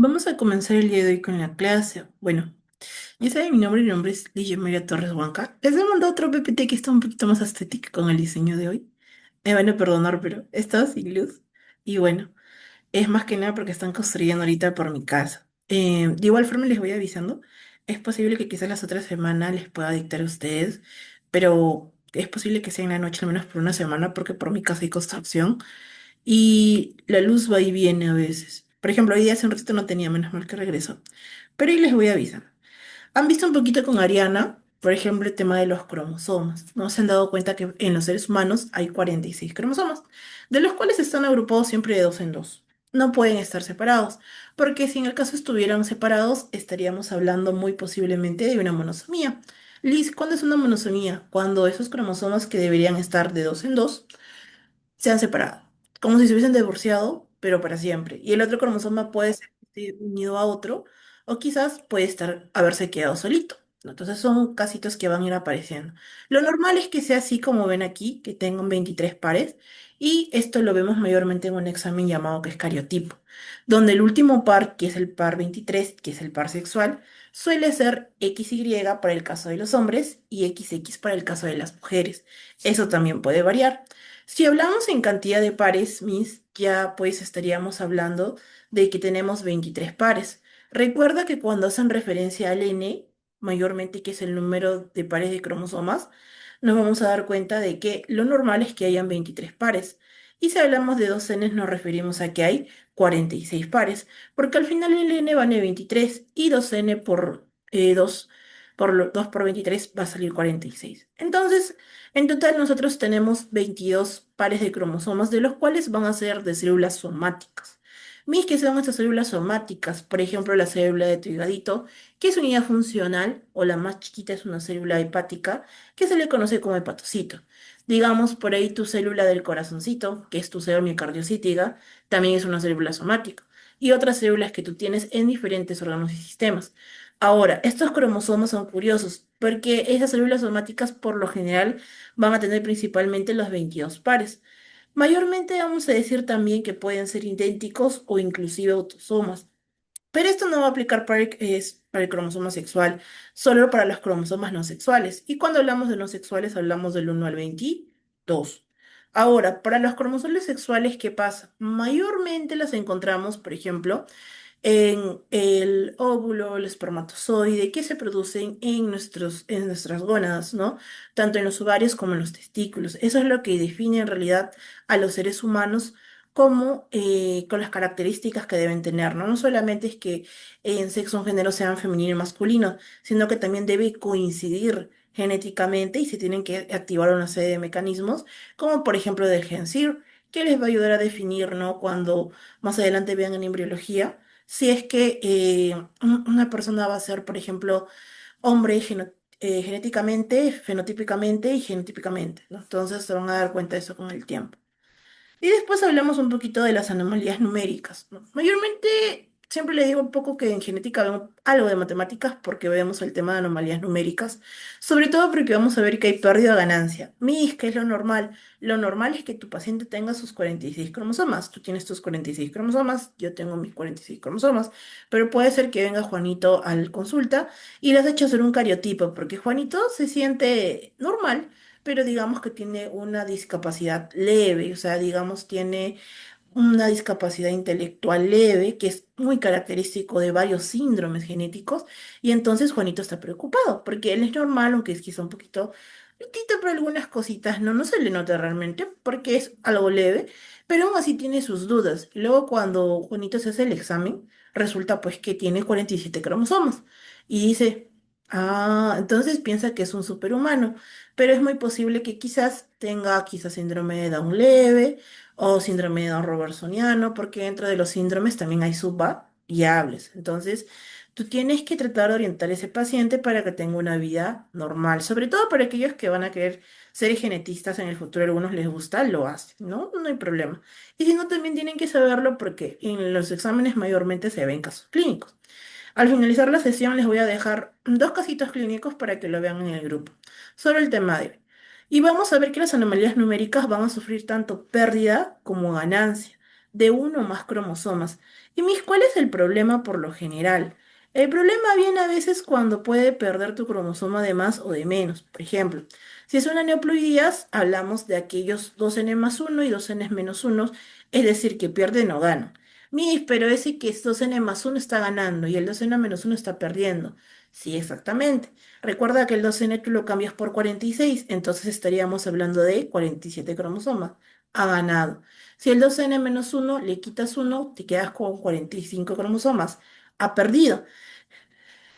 Vamos a comenzar el día de hoy con la clase. Bueno, ya saben mi nombre es Ligia María Torres Huanca. Les he mandado otro PPT que está un poquito más estético con el diseño de hoy. Me van a perdonar, pero estaba sin luz. Y bueno, es más que nada porque están construyendo ahorita por mi casa. De igual forma les voy avisando. Es posible que quizás las otras semanas les pueda dictar a ustedes, pero es posible que sea en la noche al menos por una semana porque por mi casa hay construcción y la luz va y viene a veces. Por ejemplo, hoy día hace un ratito no tenía, menos mal que regresó. Pero ahí les voy a avisar. ¿Han visto un poquito con Ariana? Por ejemplo, el tema de los cromosomas. ¿No se han dado cuenta que en los seres humanos hay 46 cromosomas, de los cuales están agrupados siempre de dos en dos? No pueden estar separados, porque si en el caso estuvieran separados, estaríamos hablando muy posiblemente de una monosomía. Liz, ¿cuándo es una monosomía? Cuando esos cromosomas que deberían estar de dos en dos se han separado, como si se hubiesen divorciado, pero para siempre. Y el otro cromosoma puede ser que esté unido a otro, o quizás puede estar, haberse quedado solito, ¿no? Entonces son casitos que van a ir apareciendo. Lo normal es que sea así como ven aquí, que tengan 23 pares, y esto lo vemos mayormente en un examen llamado que es cariotipo, donde el último par, que es el par 23, que es el par sexual, suele ser XY para el caso de los hombres y XX para el caso de las mujeres. Eso también puede variar. Si hablamos en cantidad de pares, Miss, ya pues estaríamos hablando de que tenemos 23 pares. Recuerda que cuando hacen referencia al N, mayormente que es el número de pares de cromosomas, nos vamos a dar cuenta de que lo normal es que hayan 23 pares. Y si hablamos de dos Ns, nos referimos a que hay 46 pares, porque al final el N vale 23 y 2N por 2 2 por 23 va a salir 46. Entonces, en total, nosotros tenemos 22 pares de cromosomas, de los cuales van a ser de células somáticas. Mis que son estas células somáticas, por ejemplo, la célula de tu higadito, que es unidad funcional, o la más chiquita es una célula hepática, que se le conoce como hepatocito. Digamos, por ahí tu célula del corazoncito, que es tu célula miocardiocítica, también es una célula somática. Y otras células que tú tienes en diferentes órganos y sistemas. Ahora, estos cromosomas son curiosos porque esas células somáticas por lo general van a tener principalmente los 22 pares. Mayormente vamos a decir también que pueden ser idénticos o inclusive autosomas, pero esto no va a aplicar para el cromosoma sexual, solo para los cromosomas no sexuales. Y cuando hablamos de no sexuales hablamos del 1 al 22. Ahora, para los cromosomas sexuales, ¿qué pasa? Mayormente las encontramos, por ejemplo, en el óvulo, el espermatozoide, que se producen en nuestras gónadas, ¿no? Tanto en los ovarios como en los testículos. Eso es lo que define en realidad a los seres humanos como con las características que deben tener, ¿no? No solamente es que en sexo o género sean femenino y masculino, sino que también debe coincidir genéticamente y se tienen que activar una serie de mecanismos, como por ejemplo del gen SIR, que les va a ayudar a definir, ¿no? Cuando más adelante vean en embriología si es que una persona va a ser, por ejemplo, hombre genéticamente, fenotípicamente y genotípicamente, ¿no? Entonces se van a dar cuenta de eso con el tiempo. Y después hablamos un poquito de las anomalías numéricas, ¿no? Mayormente, siempre le digo un poco que en genética vemos algo de matemáticas porque vemos el tema de anomalías numéricas, sobre todo porque vamos a ver que hay pérdida o ganancia. Mis, ¿qué es lo normal? Lo normal es que tu paciente tenga sus 46 cromosomas. Tú tienes tus 46 cromosomas, yo tengo mis 46 cromosomas, pero puede ser que venga Juanito al consulta y le has hecho hacer un cariotipo porque Juanito se siente normal, pero digamos que tiene una discapacidad leve, o sea, digamos tiene una discapacidad intelectual leve, que es muy característico de varios síndromes genéticos, y entonces Juanito está preocupado, porque él es normal, aunque es quizá un poquito lentito por algunas cositas, no se le nota realmente, porque es algo leve, pero aún así tiene sus dudas. Y luego cuando Juanito se hace el examen, resulta pues que tiene 47 cromosomas, y dice... Ah, entonces piensa que es un superhumano, pero es muy posible que quizás tenga quizás síndrome de Down leve o síndrome de Down robertsoniano, porque dentro de los síndromes también hay subvariables. Entonces, tú tienes que tratar de orientar a ese paciente para que tenga una vida normal, sobre todo para aquellos que van a querer ser genetistas en el futuro, a algunos les gusta, lo hacen, ¿no? No hay problema. Y si no, también tienen que saberlo porque en los exámenes mayormente se ven casos clínicos. Al finalizar la sesión les voy a dejar dos casitos clínicos para que lo vean en el grupo, sobre el tema de hoy. Y vamos a ver que las anomalías numéricas van a sufrir tanto pérdida como ganancia. de uno o más cromosomas. Y mis, ¿cuál es el problema por lo general? El problema viene a veces cuando puede perder tu cromosoma de más o de menos. Por ejemplo, si es una neoploidías, hablamos de aquellos 2n+1 y 2n-1, es decir, que pierden o ganan. Mis, pero ese que es 2n+1 está ganando y el 2n-1 está perdiendo. Sí, exactamente. Recuerda que el 2N tú lo cambias por 46, entonces estaríamos hablando de 47 cromosomas. Ha ganado. Si el 2N-1 le quitas uno, te quedas con 45 cromosomas. Ha perdido.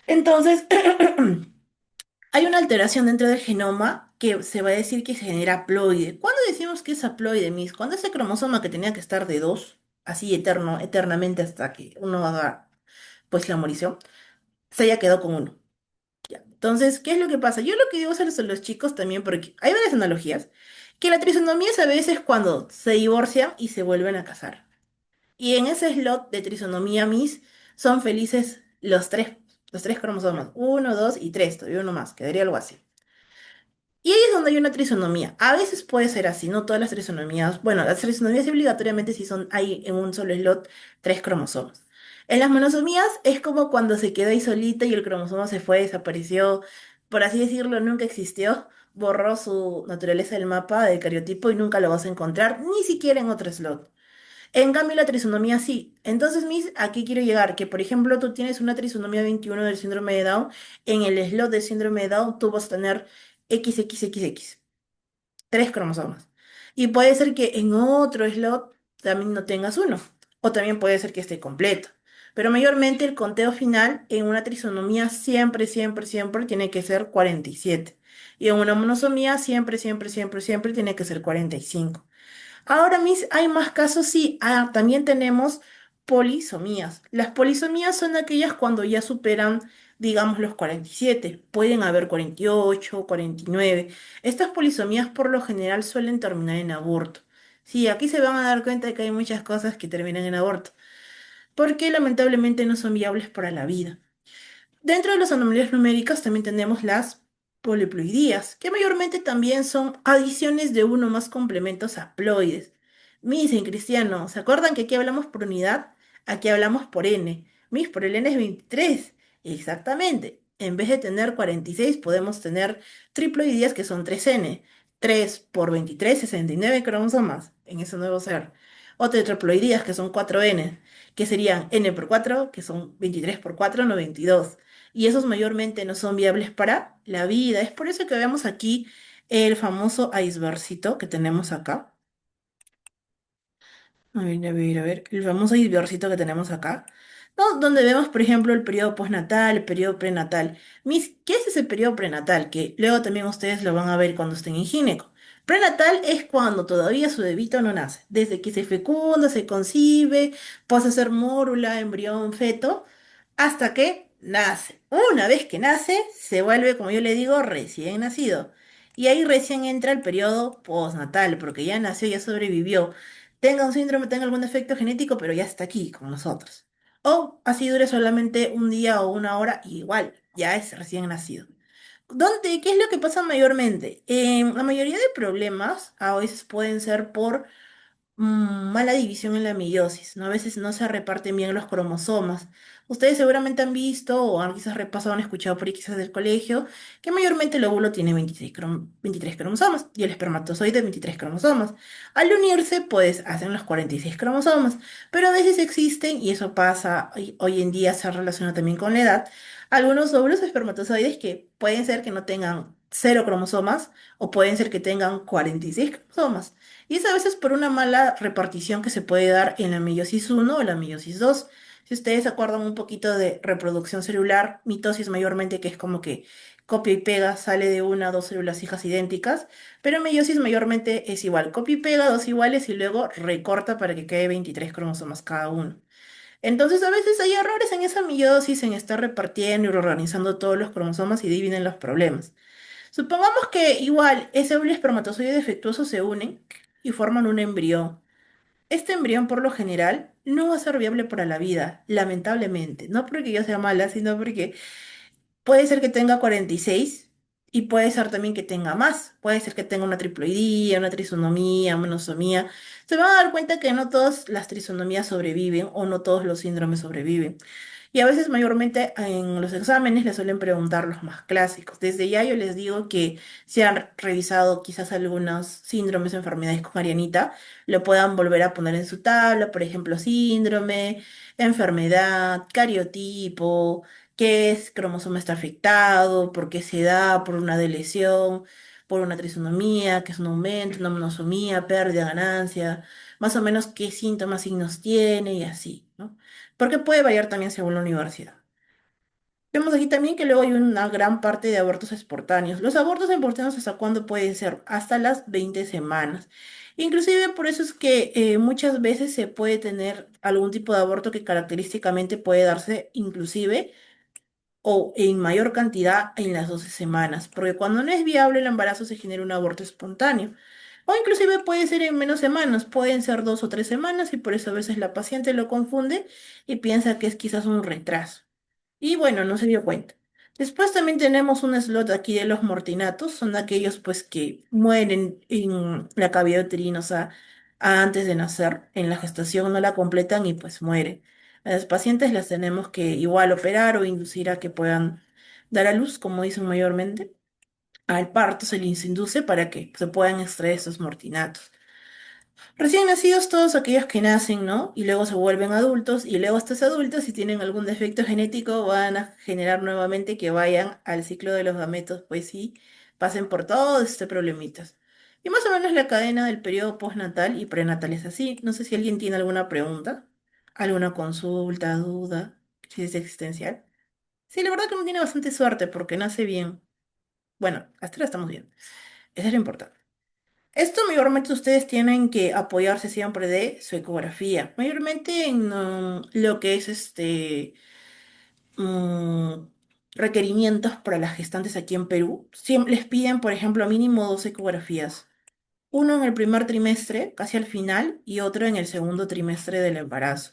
Entonces, hay una alteración dentro del genoma que se va a decir que se genera haploide. ¿Cuándo decimos que es haploide, Miss? Cuando ese cromosoma que tenía que estar de 2, así eternamente hasta que uno haga pues la morición, se haya quedado con uno. Ya. Entonces, ¿qué es lo que pasa? Yo lo que digo a los chicos también, porque hay varias analogías, que la trisonomía es a veces cuando se divorcian y se vuelven a casar. Y en ese slot de trisonomía mis son felices los tres cromosomas, uno, dos y tres, todavía uno más, quedaría algo así. Y ahí es donde hay una trisonomía. A veces puede ser así, no todas las trisonomías. Bueno, las trisonomías obligatoriamente si son, hay en un solo slot tres cromosomas. En las monosomías es como cuando se quedó ahí solita y el cromosoma se fue, desapareció, por así decirlo, nunca existió, borró su naturaleza del mapa del cariotipo y nunca lo vas a encontrar, ni siquiera en otro slot. En cambio, la trisonomía sí. Entonces, Miss, aquí quiero llegar, que por ejemplo tú tienes una trisonomía 21 del síndrome de Down, en el slot del síndrome de Down tú vas a tener XXXX, tres cromosomas. Y puede ser que en otro slot también no tengas uno, o también puede ser que esté completo. Pero mayormente el conteo final en una trisonomía siempre, siempre, siempre tiene que ser 47. Y en una monosomía siempre, siempre, siempre, siempre tiene que ser 45. Ahora mis, hay más casos, sí. También tenemos polisomías. Las polisomías son aquellas cuando ya superan, digamos, los 47. Pueden haber 48, 49. Estas polisomías por lo general suelen terminar en aborto. Sí, aquí se van a dar cuenta de que hay muchas cosas que terminan en aborto, porque lamentablemente no son viables para la vida. Dentro de las anomalías numéricas también tenemos las poliploidías, que mayormente también son adiciones de uno o más complementos haploides. Mis en cristiano, ¿se acuerdan que aquí hablamos por unidad? Aquí hablamos por n. Mis por el n es 23. Exactamente. En vez de tener 46, podemos tener triploidías que son 3n. 3 por 23, 69 cromosomas en ese nuevo ser. O tetraploidías que son 4n, que serían n por 4, que son 23 por 4, 92 y esos mayormente no son viables para la vida. Es por eso que vemos aquí el famoso icebergcito que tenemos acá. A ver, a ver, a ver, el famoso icebergcito que tenemos acá, ¿no? Donde vemos, por ejemplo, el periodo postnatal, el periodo prenatal. Mis, ¿qué es ese periodo prenatal? Que luego también ustedes lo van a ver cuando estén en gineco. Prenatal es cuando todavía su bebito no nace. Desde que se fecunda, se concibe, pasa a ser mórula, embrión, feto, hasta que nace. Una vez que nace, se vuelve, como yo le digo, recién nacido. Y ahí recién entra el periodo postnatal, porque ya nació, ya sobrevivió tenga un síndrome, tenga algún defecto genético, pero ya está aquí con nosotros. O así dure solamente un día o una hora, igual, ya es recién nacido. ¿Dónde? ¿Qué es lo que pasa mayormente? La mayoría de problemas a veces pueden ser por mala división en la meiosis, ¿no? A veces no se reparten bien los cromosomas. Ustedes seguramente han visto o han quizás repasado, han escuchado por ahí quizás del colegio, que mayormente el óvulo tiene 23 cromosomas y el espermatozoide 23 cromosomas. Al unirse, pues hacen los 46 cromosomas, pero a veces existen, y eso pasa hoy en día, se relaciona también con la edad, algunos óvulos espermatozoides que pueden ser que no tengan cero cromosomas o pueden ser que tengan 46 cromosomas. Y es a veces por una mala repartición que se puede dar en la meiosis uno o la meiosis 2. Si ustedes se acuerdan un poquito de reproducción celular, mitosis mayormente, que es como que copia y pega, sale de una o dos células hijas idénticas, pero meiosis mayormente es igual, copia y pega, dos iguales y luego recorta para que quede 23 cromosomas cada uno. Entonces a veces hay errores en esa meiosis, en estar repartiendo y reorganizando todos los cromosomas y de ahí vienen los problemas. Supongamos que igual ese óvulo y espermatozoide defectuoso se unen y forman un embrión. Este embrión, por lo general, no va a ser viable para la vida, lamentablemente. No porque yo sea mala, sino porque puede ser que tenga 46 Y puede ser también que tenga más. Puede ser que tenga una triploidía, una trisonomía, monosomía. Se van a dar cuenta que no todas las trisonomías sobreviven o no todos los síndromes sobreviven. Y a veces mayormente en los exámenes les suelen preguntar los más clásicos. Desde ya yo les digo que si han revisado quizás algunos síndromes o enfermedades con Arianita, lo puedan volver a poner en su tabla, por ejemplo, síndrome, enfermedad, cariotipo, qué es cromosoma está afectado, por qué se da, por una deleción, por una trisonomía, que es un aumento, una monosomía, pérdida, ganancia, más o menos qué síntomas, signos tiene y así, ¿no? Porque puede variar también según la universidad. Vemos aquí también que luego hay una gran parte de abortos espontáneos. Los abortos espontáneos ¿hasta cuándo pueden ser? Hasta las 20 semanas. Inclusive por eso es que muchas veces se puede tener algún tipo de aborto que característicamente puede darse inclusive o en mayor cantidad en las 12 semanas, porque cuando no es viable el embarazo se genera un aborto espontáneo. O inclusive puede ser en menos semanas, pueden ser 2 o 3 semanas y por eso a veces la paciente lo confunde y piensa que es quizás un retraso. Y bueno, no se dio cuenta. Después también tenemos un slot aquí de los mortinatos, son aquellos pues que mueren en la cavidad uterina, o sea, antes de nacer, en la gestación no la completan y pues mueren. A las pacientes las tenemos que igual operar o inducir a que puedan dar a luz, como dicen mayormente. Al parto se les induce para que se puedan extraer estos mortinatos. Recién nacidos todos aquellos que nacen, ¿no? Y luego se vuelven adultos y luego estos adultos, si tienen algún defecto genético, van a generar nuevamente que vayan al ciclo de los gametos, pues sí, pasen por todos estos problemitas. Y más o menos la cadena del periodo postnatal y prenatal es así. No sé si alguien tiene alguna pregunta, alguna consulta, duda, si es existencial. Sí, la verdad que uno tiene bastante suerte porque nace bien. Bueno, hasta ahora estamos bien. Eso es lo importante. Esto mayormente ustedes tienen que apoyarse siempre de su ecografía, mayormente en lo que es mm, requerimientos para las gestantes aquí en Perú. Siempre les piden, por ejemplo, mínimo 2 ecografías. Uno en el primer trimestre, casi al final, y otro en el segundo trimestre del embarazo.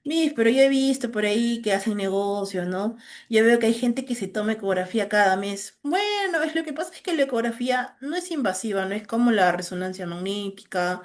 Mis, pero yo he visto por ahí que hacen negocio, ¿no? Yo veo que hay gente que se toma ecografía cada mes. Bueno, es lo que pasa es que la ecografía no es invasiva, no es como la resonancia magnética,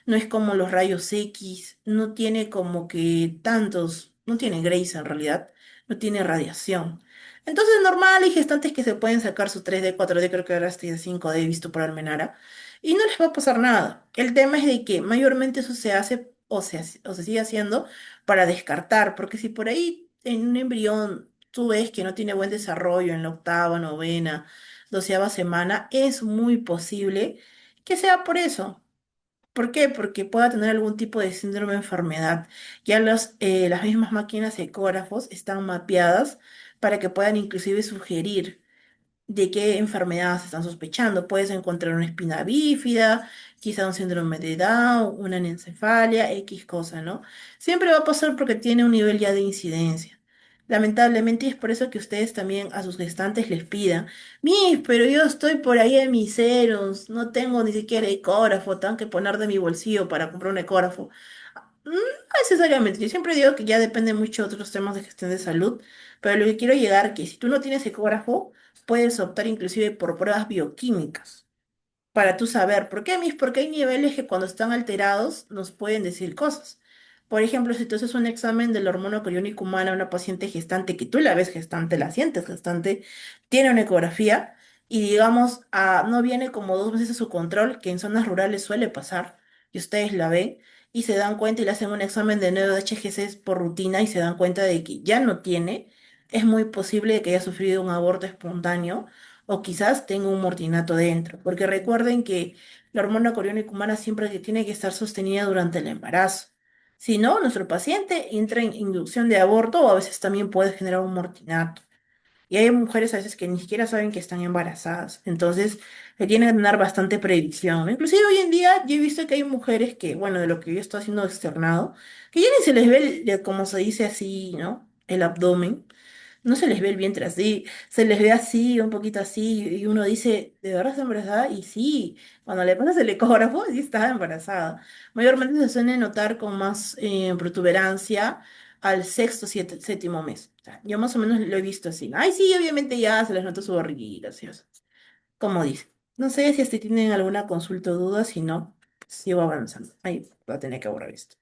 no es como los rayos X, no tiene como que tantos, no tiene Grace en realidad, no tiene radiación. Entonces, normal, hay gestantes que se pueden sacar su 3D, 4D, creo que ahora estoy de 5D, he visto por Almenara y no les va a pasar nada. El tema es de que mayormente eso se hace o se sigue haciendo para descartar, porque si por ahí en un embrión tú ves que no tiene buen desarrollo en la octava, novena, 12ª semana, es muy posible que sea por eso. ¿Por qué? Porque pueda tener algún tipo de síndrome de enfermedad. Ya las mismas máquinas ecógrafos están mapeadas para que puedan inclusive sugerir de qué enfermedad se están sospechando. Puedes encontrar una espina bífida, quizá un síndrome de Down, una anencefalia, X cosa, ¿no? Siempre va a pasar porque tiene un nivel ya de incidencia. Lamentablemente, y es por eso que ustedes también a sus gestantes les pidan, Miss, pero yo estoy por ahí en mis ceros, no tengo ni siquiera ecógrafo, tengo que poner de mi bolsillo para comprar un ecógrafo. No necesariamente, yo siempre digo que ya depende mucho de otros temas de gestión de salud, pero lo que quiero llegar que si tú no tienes ecógrafo, puedes optar inclusive por pruebas bioquímicas para tú saber. ¿Por qué, Mis? Porque hay niveles que cuando están alterados nos pueden decir cosas. Por ejemplo, si tú haces un examen de la hormona coriónica humana a una paciente gestante, que tú la ves gestante, la sientes gestante, tiene una ecografía y digamos, no viene como 2 veces a su control, que en zonas rurales suele pasar, y ustedes la ven y se dan cuenta y le hacen un examen de 9 HGCs por rutina y se dan cuenta de que ya no tiene, es muy posible que haya sufrido un aborto espontáneo o quizás tenga un mortinato dentro, porque recuerden que la hormona coriónica humana siempre que tiene que estar sostenida durante el embarazo. Si no, nuestro paciente entra en inducción de aborto o a veces también puede generar un mortinato. Y hay mujeres a veces que ni siquiera saben que están embarazadas, entonces se tiene que tener bastante previsión, ¿no? Inclusive hoy en día yo he visto que hay mujeres que, bueno, de lo que yo estoy haciendo externado, que ya ni se les ve, como se dice así, ¿no? El abdomen. No se les ve el vientre así, se les ve así, un poquito así, y uno dice, ¿de verdad está embarazada? Y sí, cuando le pasas el ecógrafo, sí está embarazada. Mayormente se suele notar con más protuberancia al sexto, séptimo mes. O sea, yo más o menos lo he visto así. Ay, sí, obviamente ya se les nota su barriguita, así, o sea. como dice. No sé si tienen alguna consulta o duda, si no, sigo avanzando. Ahí va a tener que borrar esto.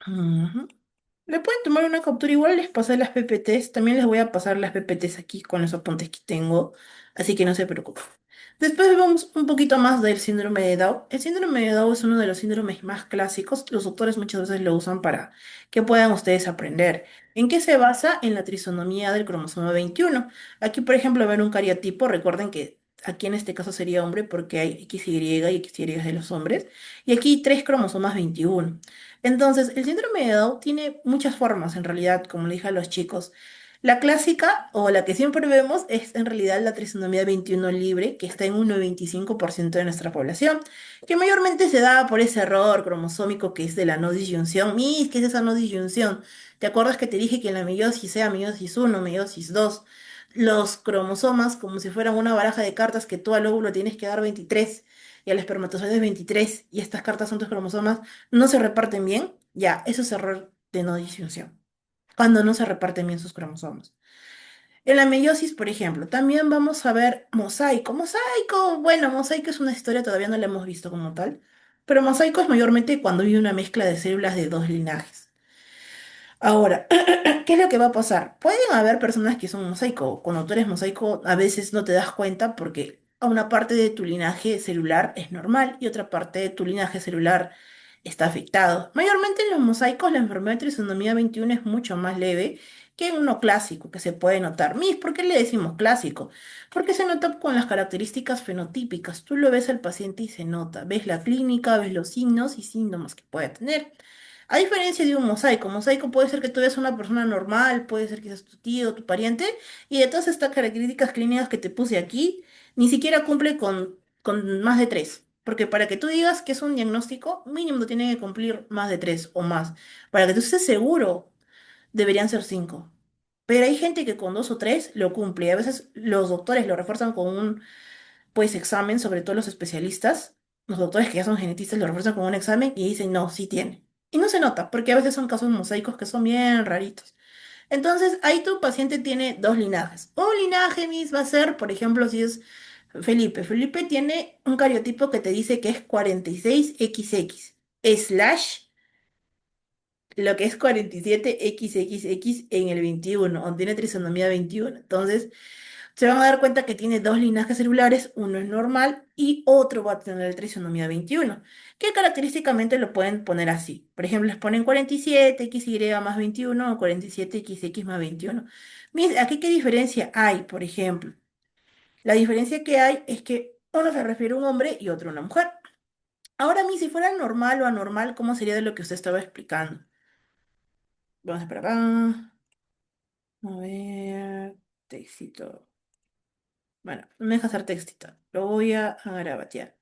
Ujú. Le pueden tomar una captura, igual les pasé las PPTs, también les voy a pasar las PPTs aquí con los apuntes que tengo, así que no se preocupen. Después vamos un poquito más del síndrome de Down. El síndrome de Down es uno de los síndromes más clásicos, los doctores muchas veces lo usan para que puedan ustedes aprender. ¿En qué se basa? En la trisonomía del cromosoma 21. Aquí, por ejemplo, ven un cariotipo, recuerden que aquí en este caso sería hombre porque hay XY y XY de los hombres, y aquí hay tres cromosomas 21. Entonces, el síndrome de Down tiene muchas formas, en realidad, como le dije a los chicos. La clásica, o la que siempre vemos, es en realidad la trisonomía 21 libre, que está en un 95% de nuestra población, que mayormente se da por ese error cromosómico que es de la no disyunción. ¿Qué es esa no disyunción? ¿Te acuerdas que te dije que en la meiosis sea meiosis uno, meiosis 2, los cromosomas, como si fueran una baraja de cartas que tú al óvulo tienes que dar 23 y al espermatozoide 23, y estas cartas son tus cromosomas, no se reparten bien? Ya, eso es error de no disyunción, cuando no se reparten bien sus cromosomas. En la meiosis, por ejemplo, también vamos a ver mosaico. Mosaico, bueno, mosaico es una historia, todavía no la hemos visto como tal, pero mosaico es mayormente cuando hay una mezcla de células de dos linajes. Ahora, ¿qué es lo que va a pasar? Pueden haber personas que son mosaico. Cuando tú eres mosaico, a veces no te das cuenta porque a una parte de tu linaje celular es normal y otra parte de tu linaje celular está afectado. Mayormente en los mosaicos la enfermedad de trisomía 21 es mucho más leve que en uno clásico, que se puede notar. ¿Por qué le decimos clásico? Porque se nota con las características fenotípicas. Tú lo ves al paciente y se nota. Ves la clínica, ves los signos y síntomas que puede tener. A diferencia de un mosaico puede ser que tú veas una persona normal, puede ser quizás tu tío, tu pariente, y de todas estas características clínicas que te puse aquí, ni siquiera cumple con más de tres. Porque para que tú digas que es un diagnóstico, mínimo tiene que cumplir más de tres o más. Para que tú estés seguro, deberían ser cinco. Pero hay gente que con dos o tres lo cumple. Y a veces los doctores lo refuerzan con un pues examen, sobre todo los especialistas, los doctores que ya son genetistas lo refuerzan con un examen y dicen, no, sí tiene. Y no se nota, porque a veces son casos mosaicos que son bien raritos. Entonces, ahí tu paciente tiene dos linajes. Un linaje, Miss, va a ser, por ejemplo, si es Felipe. Felipe tiene un cariotipo que te dice que es 46XX, slash lo que es 47XXX en el 21, donde tiene trisonomía 21. Entonces, se van a dar cuenta que tiene dos linajes celulares, uno es normal y otro va a tener trisonomía 21, que característicamente lo pueden poner así. Por ejemplo, les ponen 47XY más 21 o 47XX más 21. Miren, aquí qué diferencia hay, por ejemplo. La diferencia que hay es que uno se refiere a un hombre y otro a una mujer. Ahora, a mí, si fuera normal o anormal, ¿cómo sería de lo que usted estaba explicando? Vamos a esperar acá. A ver, textito. Bueno, no me deja hacer textito. Lo voy a garabatear.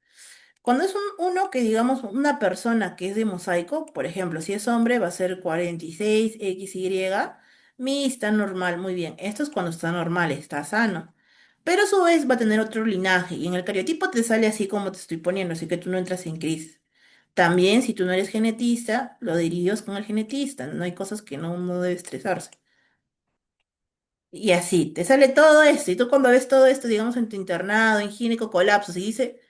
Cuando es uno que digamos una persona que es de mosaico, por ejemplo, si es hombre va a ser 46XY, mi está normal, muy bien. Esto es cuando está normal, está sano. Pero a su vez va a tener otro linaje y en el cariotipo te sale así como te estoy poniendo, así que tú no entras en crisis. También si tú no eres genetista, lo derives con el genetista, no hay cosas que no debe estresarse. Y así, te sale todo esto, y tú cuando ves todo esto, digamos, en tu internado, en gineco, colapsos, y dice,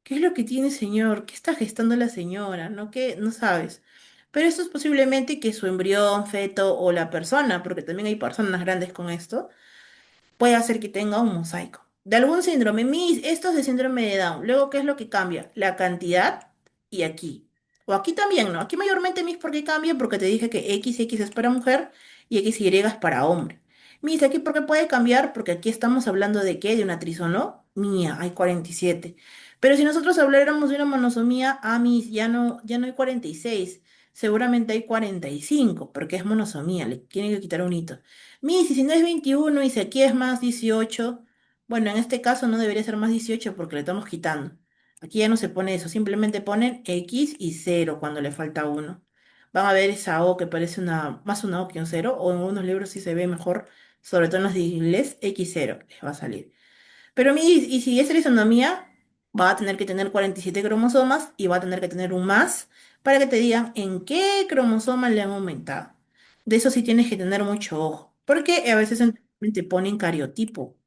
¿qué es lo que tiene, señor? ¿Qué está gestando la señora? ¿No? ¿Qué? No sabes. Pero esto es posiblemente que su embrión, feto o la persona, porque también hay personas grandes con esto, puede hacer que tenga un mosaico. De algún síndrome, esto es de síndrome de Down. Luego, ¿qué es lo que cambia? La cantidad y aquí. O aquí también, ¿no? Aquí mayormente ¿por qué cambia? Porque te dije que XX es para mujer y XY es para hombre. Aquí ¿por qué puede cambiar? Porque aquí estamos hablando de qué, de una trisono mía, hay 47. Pero si nosotros habláramos de una monosomía, ya no hay 46. Seguramente hay 45, porque es monosomía, le tienen que quitar un hito. Si no es 21 y si aquí es más 18, bueno, en este caso no debería ser más 18 porque le estamos quitando. Aquí ya no se pone eso, simplemente ponen X y cero cuando le falta uno. Van a ver esa O que parece más una O que un cero, o en unos libros sí se ve mejor, sobre todo en los de inglés, X0 les va a salir. Pero y si es trisonomía, va a tener que tener 47 cromosomas y va a tener que tener un más para que te digan en qué cromosoma le han aumentado. De eso sí tienes que tener mucho ojo, porque a veces te ponen cariotipo.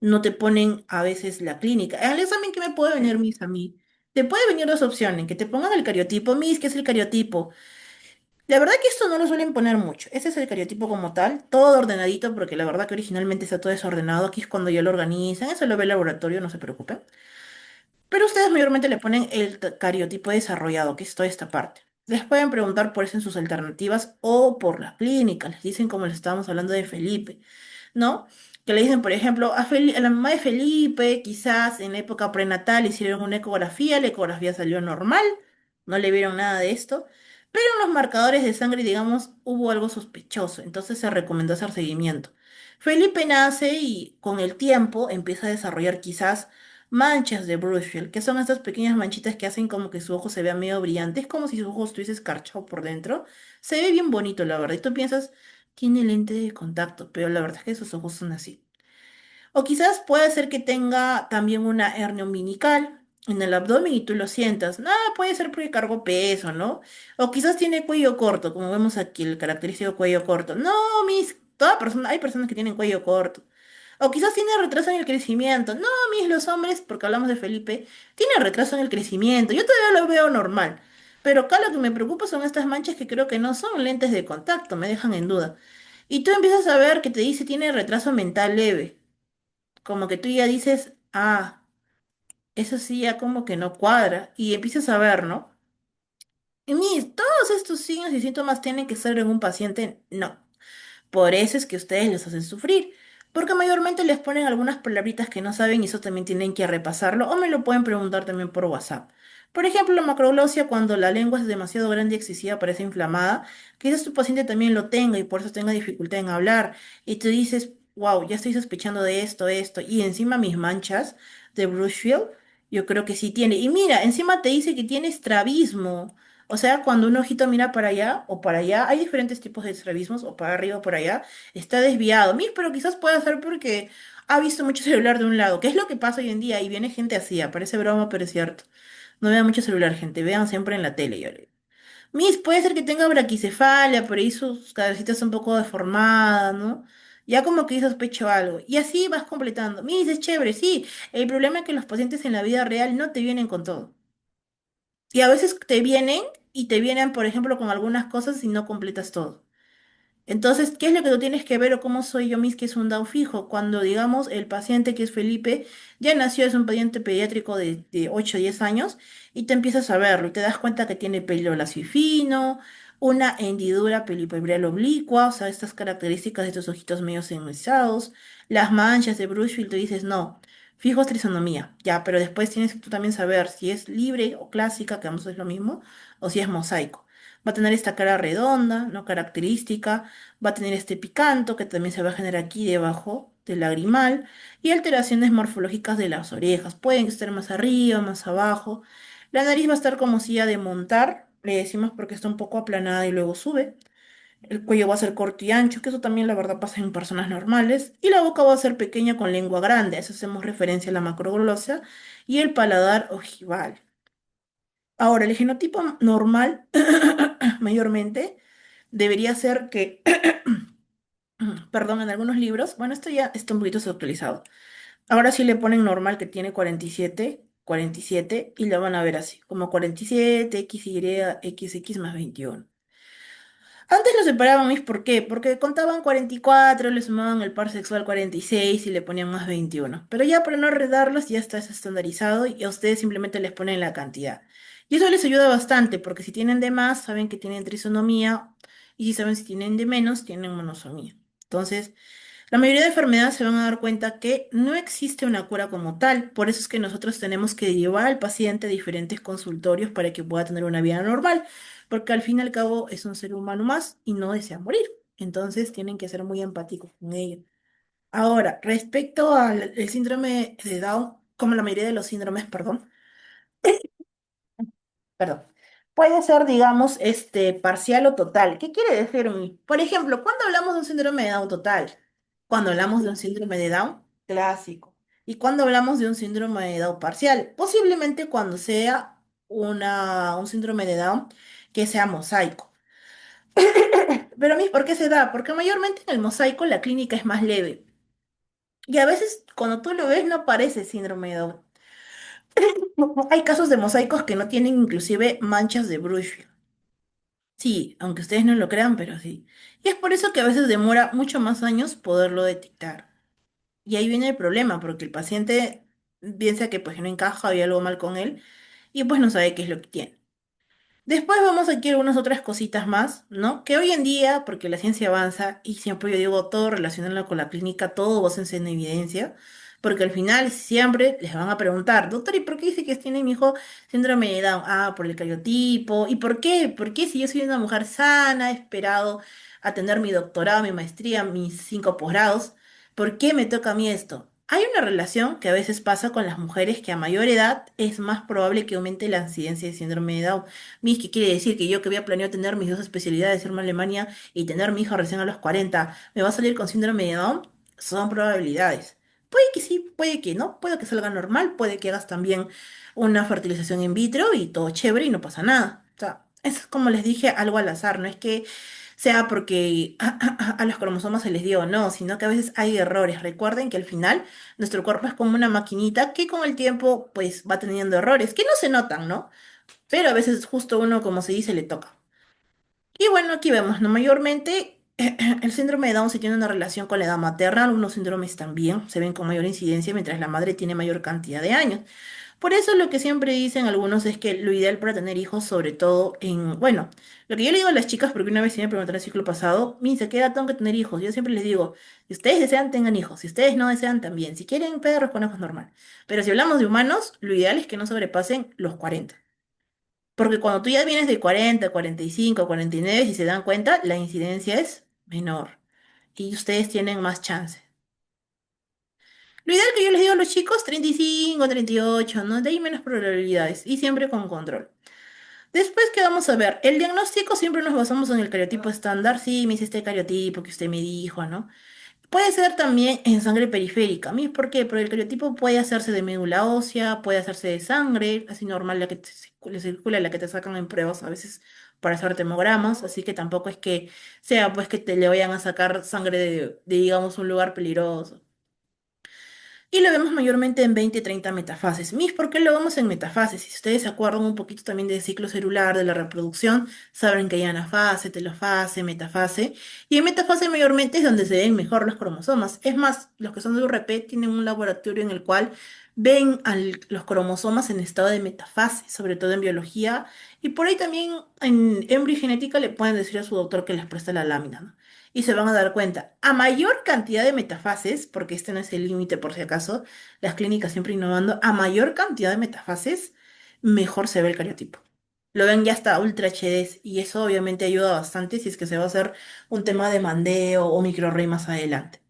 no te ponen a veces la clínica. El examen que me puede venir, mis a mí. Te puede venir dos opciones, que te pongan el cariotipo, mis, que es el cariotipo. La verdad que esto no lo suelen poner mucho. Ese es el cariotipo como tal, todo ordenadito, porque la verdad que originalmente está todo desordenado. Aquí es cuando ya lo organizan, eso lo ve el laboratorio, no se preocupen. Pero ustedes mayormente le ponen el cariotipo desarrollado, que es toda esta parte. Les pueden preguntar por eso en sus alternativas o por la clínica. Les dicen como les estábamos hablando de Felipe, ¿no? Que le dicen, por ejemplo, a la mamá de Felipe, quizás en la época prenatal hicieron una ecografía, la ecografía salió normal, no le vieron nada de esto, pero en los marcadores de sangre, digamos, hubo algo sospechoso, entonces se recomendó hacer seguimiento. Felipe nace y con el tiempo empieza a desarrollar quizás manchas de Brushfield, que son estas pequeñas manchitas que hacen como que su ojo se vea medio brillante, es como si su ojo estuviese escarchado por dentro. Se ve bien bonito, la verdad, y tú piensas, tiene lente de contacto, pero la verdad es que sus ojos son así. O quizás puede ser que tenga también una hernia ombilical en el abdomen y tú lo sientas. Nada, puede ser porque cargó peso, ¿no? O quizás tiene cuello corto, como vemos aquí, el característico cuello corto. No, toda persona, hay personas que tienen cuello corto. O quizás tiene retraso en el crecimiento. No, los hombres, porque hablamos de Felipe, tiene retraso en el crecimiento. Yo todavía lo veo normal. Pero acá lo que me preocupa son estas manchas que creo que no son lentes de contacto, me dejan en duda. Y tú empiezas a ver que te dice tiene retraso mental leve. Como que tú ya dices, eso sí ya como que no cuadra. Y empiezas a ver, ¿no? Y todos estos signos y síntomas tienen que ser en un paciente. No. Por eso es que ustedes los hacen sufrir, porque mayormente les ponen algunas palabritas que no saben y eso también tienen que repasarlo o me lo pueden preguntar también por WhatsApp. Por ejemplo, la macroglossia, cuando la lengua es demasiado grande y excesiva, parece inflamada, quizás tu paciente también lo tenga y por eso tenga dificultad en hablar. Y tú dices, wow, ya estoy sospechando de esto, y encima mis manchas de Brushfield, yo creo que sí tiene. Y mira, encima te dice que tiene estrabismo. O sea, cuando un ojito mira para allá o para allá, hay diferentes tipos de estrabismos, o para arriba o por allá, está desviado. Pero quizás pueda ser porque ha visto mucho celular de un lado, que es lo que pasa hoy en día, y viene gente así, parece broma, pero es cierto. No vean mucho celular, gente, vean siempre en la tele, yo le digo. Puede ser que tenga braquicefalia, por ahí sus cabecitas un poco deformadas, ¿no? Ya como que sospecho algo. Y así vas completando. Es chévere, sí. El problema es que los pacientes en la vida real no te vienen con todo. Y a veces te vienen y te vienen, por ejemplo, con algunas cosas y no completas todo. Entonces, ¿qué es lo que tú tienes que ver o cómo soy yo mis que es un DAO fijo? Cuando, digamos, el paciente que es Felipe ya nació, es un paciente pediátrico de 8 o 10 años y te empiezas a verlo y te das cuenta que tiene pelo lacio y fino, una hendidura pelipuebral oblicua, o sea, estas características de estos ojitos medio enmesados, las manchas de Brushfield, tú dices, no, fijo es trisonomía, ya, pero después tienes que tú también saber si es libre o clásica, que ambos es lo mismo, o si es mosaico. Va a tener esta cara redonda, no característica, va a tener este picanto que también se va a generar aquí debajo del lagrimal y alteraciones morfológicas de las orejas. Pueden estar más arriba, más abajo. La nariz va a estar como si de montar, le decimos porque está un poco aplanada y luego sube. El cuello va a ser corto y ancho, que eso también la verdad pasa en personas normales. Y la boca va a ser pequeña con lengua grande, a eso hacemos referencia a la macroglosia. Y el paladar ojival. Ahora, el genotipo normal, mayormente, debería ser que, perdón, en algunos libros, bueno, esto ya está un poquito desactualizado. Ahora sí le ponen normal que tiene 47, y lo van a ver así, como 47, XX más 21. Antes lo separaban, ¿mis por qué? Porque contaban 44, le sumaban el par sexual 46 y le ponían más 21. Pero ya para no redarlos ya está estandarizado y a ustedes simplemente les ponen la cantidad. Y eso les ayuda bastante porque si tienen de más, saben que tienen trisonomía y si saben si tienen de menos, tienen monosomía. Entonces, la mayoría de enfermedades se van a dar cuenta que no existe una cura como tal. Por eso es que nosotros tenemos que llevar al paciente a diferentes consultorios para que pueda tener una vida normal, porque al fin y al cabo es un ser humano más y no desea morir. Entonces tienen que ser muy empáticos con ello. Ahora, respecto al el síndrome de Down, como la mayoría de los síndromes, perdón, puede ser, digamos, parcial o total. ¿Qué quiere decir? Por ejemplo, ¿cuándo hablamos de un síndrome de Down total? Cuando hablamos de un síndrome de Down clásico. ¿Y cuando hablamos de un síndrome de Down parcial? Posiblemente cuando sea un síndrome de Down que sea mosaico. Pero ¿por qué se da? Porque mayormente en el mosaico la clínica es más leve. Y a veces cuando tú lo ves no parece síndrome de Down. Hay casos de mosaicos que no tienen inclusive manchas de brush. Sí, aunque ustedes no lo crean, pero sí. Y es por eso que a veces demora mucho más años poderlo detectar. Y ahí viene el problema, porque el paciente piensa que pues no encaja, hay algo mal con él, y pues no sabe qué es lo que tiene. Después vamos aquí a algunas otras cositas más, ¿no? Que hoy en día, porque la ciencia avanza, y siempre yo digo todo relacionado con la clínica, todo básense en evidencia, porque al final siempre les van a preguntar, doctor, ¿y por qué dice que tiene mi hijo síndrome de Down? Ah, por el cariotipo. ¿Y por qué? ¿Por qué si yo soy una mujer sana, he esperado a tener mi doctorado, mi maestría, mis 5 posgrados? ¿Por qué me toca a mí esto? Hay una relación que a veces pasa con las mujeres que a mayor edad es más probable que aumente la incidencia de síndrome de Down. Mis, que quiere decir que yo que había planeado tener mis 2 especialidades, irme a Alemania y tener mi hija recién a los 40, ¿me va a salir con síndrome de Down? Son probabilidades. Puede que sí, puede que no, puede que salga normal, puede que hagas también una fertilización in vitro y todo chévere y no pasa nada. O sea, es como les dije, algo al azar, no es que sea porque a los cromosomas se les dio, no, sino que a veces hay errores. Recuerden que al final nuestro cuerpo es como una maquinita que con el tiempo pues va teniendo errores, que no se notan, ¿no? Pero a veces justo uno, como se dice, le toca. Y bueno, aquí vemos, ¿no? Mayormente el síndrome de Down sí tiene una relación con la edad materna, algunos síndromes también se ven con mayor incidencia mientras la madre tiene mayor cantidad de años. Por eso lo que siempre dicen algunos es que lo ideal para tener hijos, sobre todo en, bueno, lo que yo le digo a las chicas, porque una vez sí me preguntaron el ciclo pasado, me dice, ¿qué edad tengo que tener hijos? Yo siempre les digo, si ustedes desean, tengan hijos, si ustedes no desean, también. Si quieren perros, conejos, normal. Pero si hablamos de humanos, lo ideal es que no sobrepasen los 40. Porque cuando tú ya vienes de 40, 45, 49, si se dan cuenta, la incidencia es menor y ustedes tienen más chance. Lo ideal que yo les digo a los chicos, 35, 38, ¿no? De ahí menos probabilidades y siempre con control. Después, ¿qué vamos a ver? El diagnóstico siempre nos basamos en el cariotipo estándar. Sí, me hice este cariotipo que usted me dijo, ¿no? Puede ser también en sangre periférica. ¿A mí por qué? Porque el cariotipo puede hacerse de médula ósea, puede hacerse de sangre, así normal, la que te circula, la que te sacan en pruebas a veces para hacer termogramas, así que tampoco es que sea pues que te le vayan a sacar sangre de, digamos, un lugar peligroso. Y lo vemos mayormente en 20 30 metafases. Mis, ¿por qué lo vemos en metafases? Si ustedes se acuerdan un poquito también del ciclo celular, de la reproducción, saben que hay anafase, telofase, metafase. Y en metafase mayormente es donde se ven mejor los cromosomas. Es más, los que son de URP tienen un laboratorio en el cual ven los cromosomas en estado de metafase, sobre todo en biología. Y por ahí también en embriogenética le pueden decir a su doctor que les presta la lámina, ¿no? Y se van a dar cuenta, a mayor cantidad de metafases, porque este no es el límite por si acaso, las clínicas siempre innovando, a mayor cantidad de metafases, mejor se ve el cariotipo. Lo ven ya hasta Ultra HD y eso obviamente ayuda bastante si es que se va a hacer un tema de mandeo o microarray más adelante.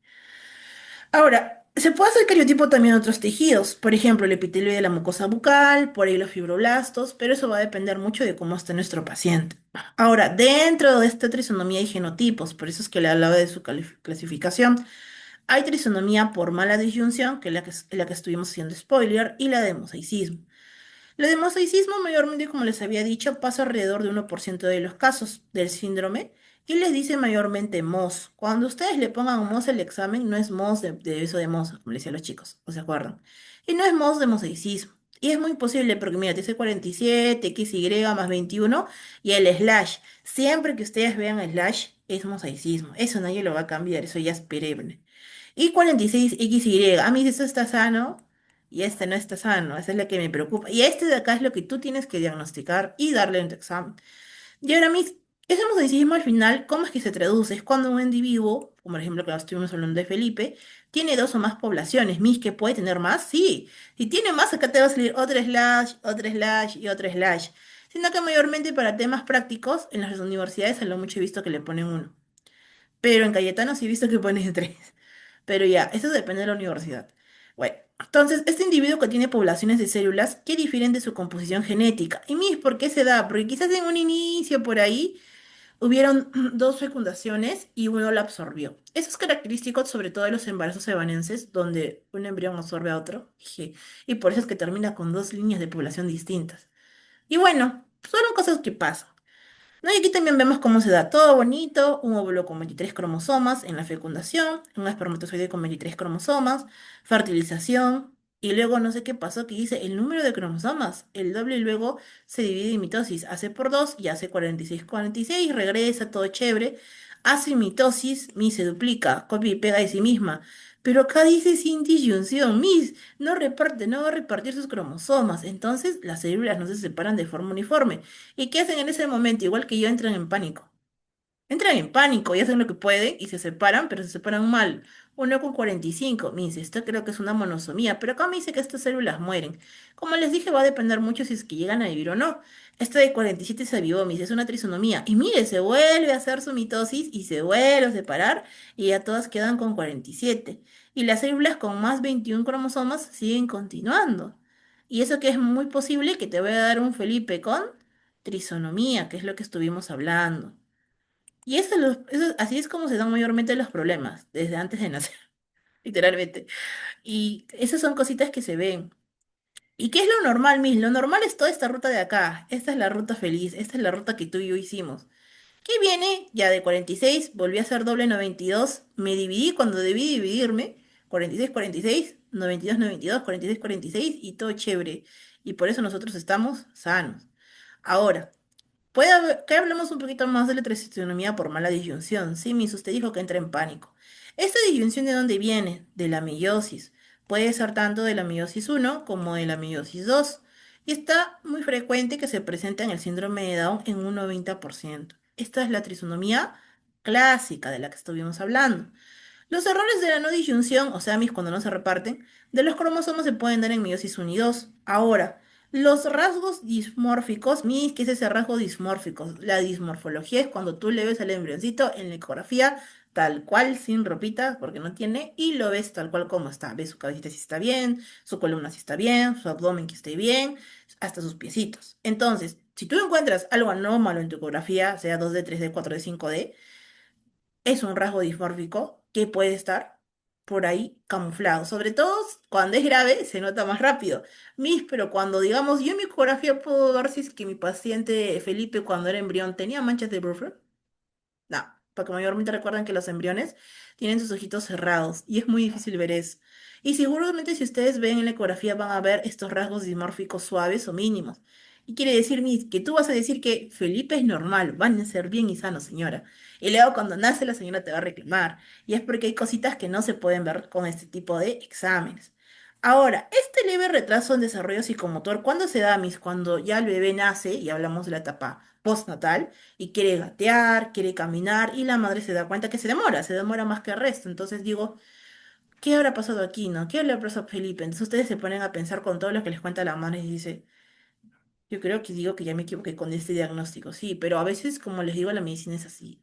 Ahora, se puede hacer cariotipo también en otros tejidos, por ejemplo, el epitelio de la mucosa bucal, por ahí los fibroblastos, pero eso va a depender mucho de cómo esté nuestro paciente. Ahora, dentro de esta trisonomía hay genotipos, por eso es que le hablaba de su clasificación. Hay trisonomía por mala disyunción, que es la que estuvimos haciendo spoiler, y la de mosaicismo. El hemosaicismo mayormente, como les había dicho, pasa alrededor de 1% de los casos del síndrome y les dice mayormente MOS. Cuando ustedes le pongan MOS el examen, no es MOS de eso de MOS, como les decía a los chicos, ¿no se acuerdan? Y no es MOS de mosaicismo. Y es muy posible porque, mira, te dice 47, XY más 21 y el slash. Siempre que ustedes vean slash, es mosaicismo. Eso nadie lo va a cambiar, eso ya es perenne. Y 46XY, a mí eso está sano. Y este no está sano, esa es la que me preocupa. Y este de acá es lo que tú tienes que diagnosticar y darle en tu examen. Y ahora mismo, ese mosaicismo al final, ¿cómo es que se traduce? Es cuando un individuo, como por ejemplo que estuvimos hablando de Felipe, tiene dos o más poblaciones. ¿Mis que puede tener más? Sí. Si tiene más, acá te va a salir otro slash y otro slash. Sino que mayormente para temas prácticos, en las universidades a lo mucho he visto que le ponen uno. Pero en Cayetano sí he visto que ponen tres. Pero ya, eso depende de la universidad. Bueno, entonces, este individuo que tiene poblaciones de células que difieren de su composición genética. ¿Y mis por qué se da? Porque quizás en un inicio por ahí hubieron dos fecundaciones y uno la absorbió. Eso es característico sobre todo de los embarazos evanenses, donde un embrión absorbe a otro. Y por eso es que termina con dos líneas de población distintas. Y bueno, son cosas que pasan. ¿No? Y aquí también vemos cómo se da todo bonito, un óvulo con 23 cromosomas en la fecundación, un espermatozoide con 23 cromosomas, fertilización, y luego no sé qué pasó, que dice el número de cromosomas, el doble y luego se divide en mitosis, hace por 2 y hace 46, regresa, todo chévere, hace mitosis, se duplica, copia y pega de sí misma. Pero acá dice sin disyunción, no reparte, no va a repartir sus cromosomas, entonces las células no se separan de forma uniforme. ¿Y qué hacen en ese momento? Igual que yo, entran en pánico. Entran en pánico y hacen lo que pueden y se separan, pero se separan mal. Uno con 45. Me dice, esto creo que es una monosomía, pero acá me dice que estas células mueren. Como les dije, va a depender mucho si es que llegan a vivir o no. Esta de 47 se avivó, me dice, es una trisonomía. Y mire, se vuelve a hacer su mitosis y se vuelve a separar y ya todas quedan con 47. Y las células con más 21 cromosomas siguen continuando. Y eso que es muy posible que te voy a dar un Felipe con trisonomía, que es lo que estuvimos hablando. Y así es como se dan mayormente los problemas, desde antes de nacer, literalmente. Y esas son cositas que se ven. ¿Y qué es lo normal, Miss? Lo normal es toda esta ruta de acá. Esta es la ruta feliz, esta es la ruta que tú y yo hicimos. ¿Qué viene? Ya de 46, volví a ser doble 92, me dividí cuando debí dividirme, 46, 46, 92, 92, 46, 46 y todo chévere. Y por eso nosotros estamos sanos. Ahora, que hablemos un poquito más de la trisonomía por mala disyunción. Sí, Miss, usted dijo que entra en pánico. ¿Esta disyunción de dónde viene? De la meiosis. Puede ser tanto de la meiosis uno como de la meiosis 2. Y está muy frecuente que se presente en el síndrome de Down en un 90%. Esta es la trisonomía clásica de la que estuvimos hablando. Los errores de la no disyunción, o sea, mis cuando no se reparten, de los cromosomas se pueden dar en meiosis 1 y 2. Ahora, los rasgos dismórficos, ¿qué es ese rasgo dismórfico? La dismorfología es cuando tú le ves al embrioncito en la ecografía tal cual, sin ropita, porque no tiene, y lo ves tal cual como está. Ves su cabecita si está bien, su columna si está bien, su abdomen que esté bien, hasta sus piecitos. Entonces, si tú encuentras algo anómalo en tu ecografía, sea 2D, 3D, 4D, 5D, es un rasgo dismórfico que puede estar por ahí camuflado. Sobre todo cuando es grave, se nota más rápido. Pero cuando digamos, yo en mi ecografía puedo ver si es que mi paciente Felipe cuando era embrión tenía manchas de Brufer. No, porque mayormente recuerdan que los embriones tienen sus ojitos cerrados y es muy difícil ver eso. Y seguramente si ustedes ven en la ecografía van a ver estos rasgos dimórficos suaves o mínimos. Y quiere decir, Miss, que tú vas a decir que Felipe es normal, van a ser bien y sano, señora. Y luego cuando nace la señora te va a reclamar. Y es porque hay cositas que no se pueden ver con este tipo de exámenes. Ahora, este leve retraso en desarrollo psicomotor, ¿cuándo se da, Miss? Cuando ya el bebé nace, y hablamos de la etapa postnatal, y quiere gatear, quiere caminar, y la madre se da cuenta que se demora más que el resto. Entonces digo, ¿qué habrá pasado aquí, no? ¿Qué le pasado a Felipe? Entonces ustedes se ponen a pensar con todo lo que les cuenta la madre y dice, yo creo que digo que ya me equivoqué con este diagnóstico, sí, pero a veces, como les digo, la medicina es así.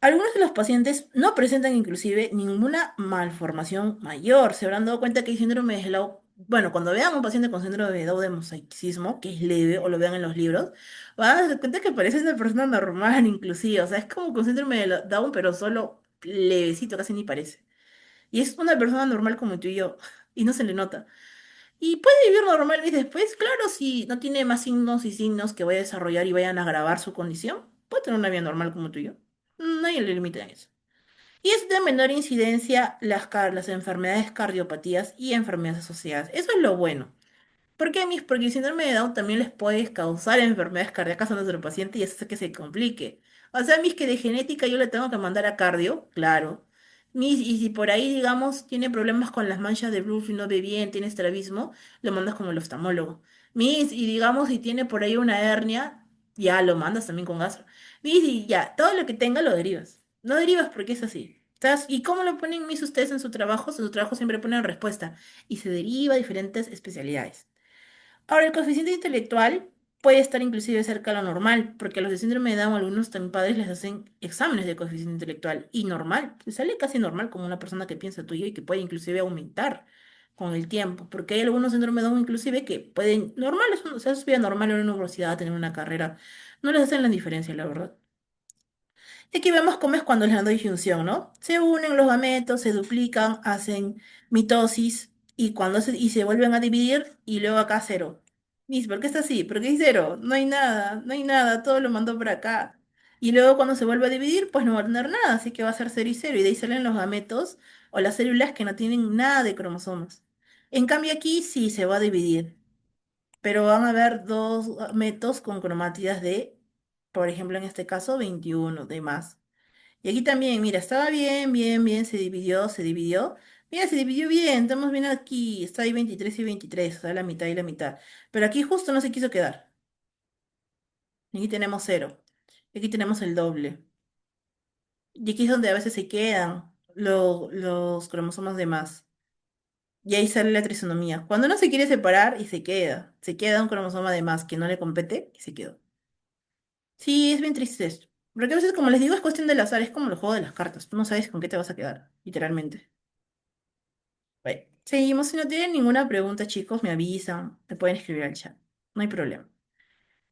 Algunos de los pacientes no presentan inclusive ninguna malformación mayor. Se habrán dado cuenta que hay síndrome de Down. Bueno, cuando vean a un paciente con síndrome de Down de mosaicismo, que es leve, o lo vean en los libros, van a darse cuenta que parece una persona normal inclusive. O sea, es como con síndrome de Down, pero solo levecito, casi ni parece. Y es una persona normal como tú y yo, y no se le nota. ¿Y puede vivir normal y después? Claro, si no tiene más signos y signos que vaya a desarrollar y vayan a agravar su condición, puede tener una vida normal como tú y yo. Nadie le limita en eso. Y es de menor incidencia las enfermedades cardiopatías y enfermedades asociadas. Eso es lo bueno. ¿Por qué, Miss? Porque el síndrome de Down también les puede causar enfermedades cardíacas a nuestro paciente y eso hace que se complique. O sea, Miss, que de genética yo le tengo que mandar a cardio, claro. Miss, y si por ahí, digamos, tiene problemas con las manchas de Bruff y no ve bien, tiene estrabismo, lo mandas con el oftalmólogo. Miss, y digamos, si tiene por ahí una hernia, ya lo mandas también con gastro. Miss, y ya, todo lo que tenga lo derivas. No derivas porque es así. ¿Y cómo lo ponen, Miss, ustedes en su trabajo? En su trabajo siempre ponen respuesta y se deriva a diferentes especialidades. Ahora, el coeficiente intelectual puede estar inclusive cerca de lo normal, porque a los de síndrome de Down, algunos también padres les hacen exámenes de coeficiente intelectual y normal, le sale casi normal como una persona que piensa tú y yo y que puede inclusive aumentar con el tiempo, porque hay algunos síndrome de Down inclusive que pueden, normales, o sea, su vida normal en una universidad, tener una carrera, no les hacen la diferencia, la verdad. Y aquí vemos cómo es cuando les dan disyunción, ¿no? Se unen los gametos, se duplican, hacen mitosis y se vuelven a dividir y luego acá cero. Miss, ¿por qué está así? ¿Por qué hay cero? No hay nada, no hay nada, todo lo mandó por acá. Y luego cuando se vuelve a dividir, pues no va a tener nada, así que va a ser cero y cero. Y de ahí salen los gametos o las células que no tienen nada de cromosomas. En cambio aquí sí se va a dividir, pero van a haber dos gametos con cromátidas de, por ejemplo, en este caso, 21 de más. Y aquí también, mira, estaba bien, bien, bien, se dividió, se dividió. Mira, se dividió bien, estamos bien aquí, está ahí 23 y 23, o sea, la mitad y la mitad. Pero aquí justo no se quiso quedar. Y aquí tenemos cero. Y aquí tenemos el doble. Y aquí es donde a veces se quedan los cromosomas de más. Y ahí sale la trisonomía. Cuando uno se quiere separar y se queda un cromosoma de más que no le compete y se quedó. Sí, es bien triste esto. Porque a veces, como les digo, es cuestión del azar, es como el juego de las cartas. Tú no sabes con qué te vas a quedar, literalmente. Bueno, seguimos. Si no tienen ninguna pregunta, chicos, me avisan, me pueden escribir al chat. No hay problema.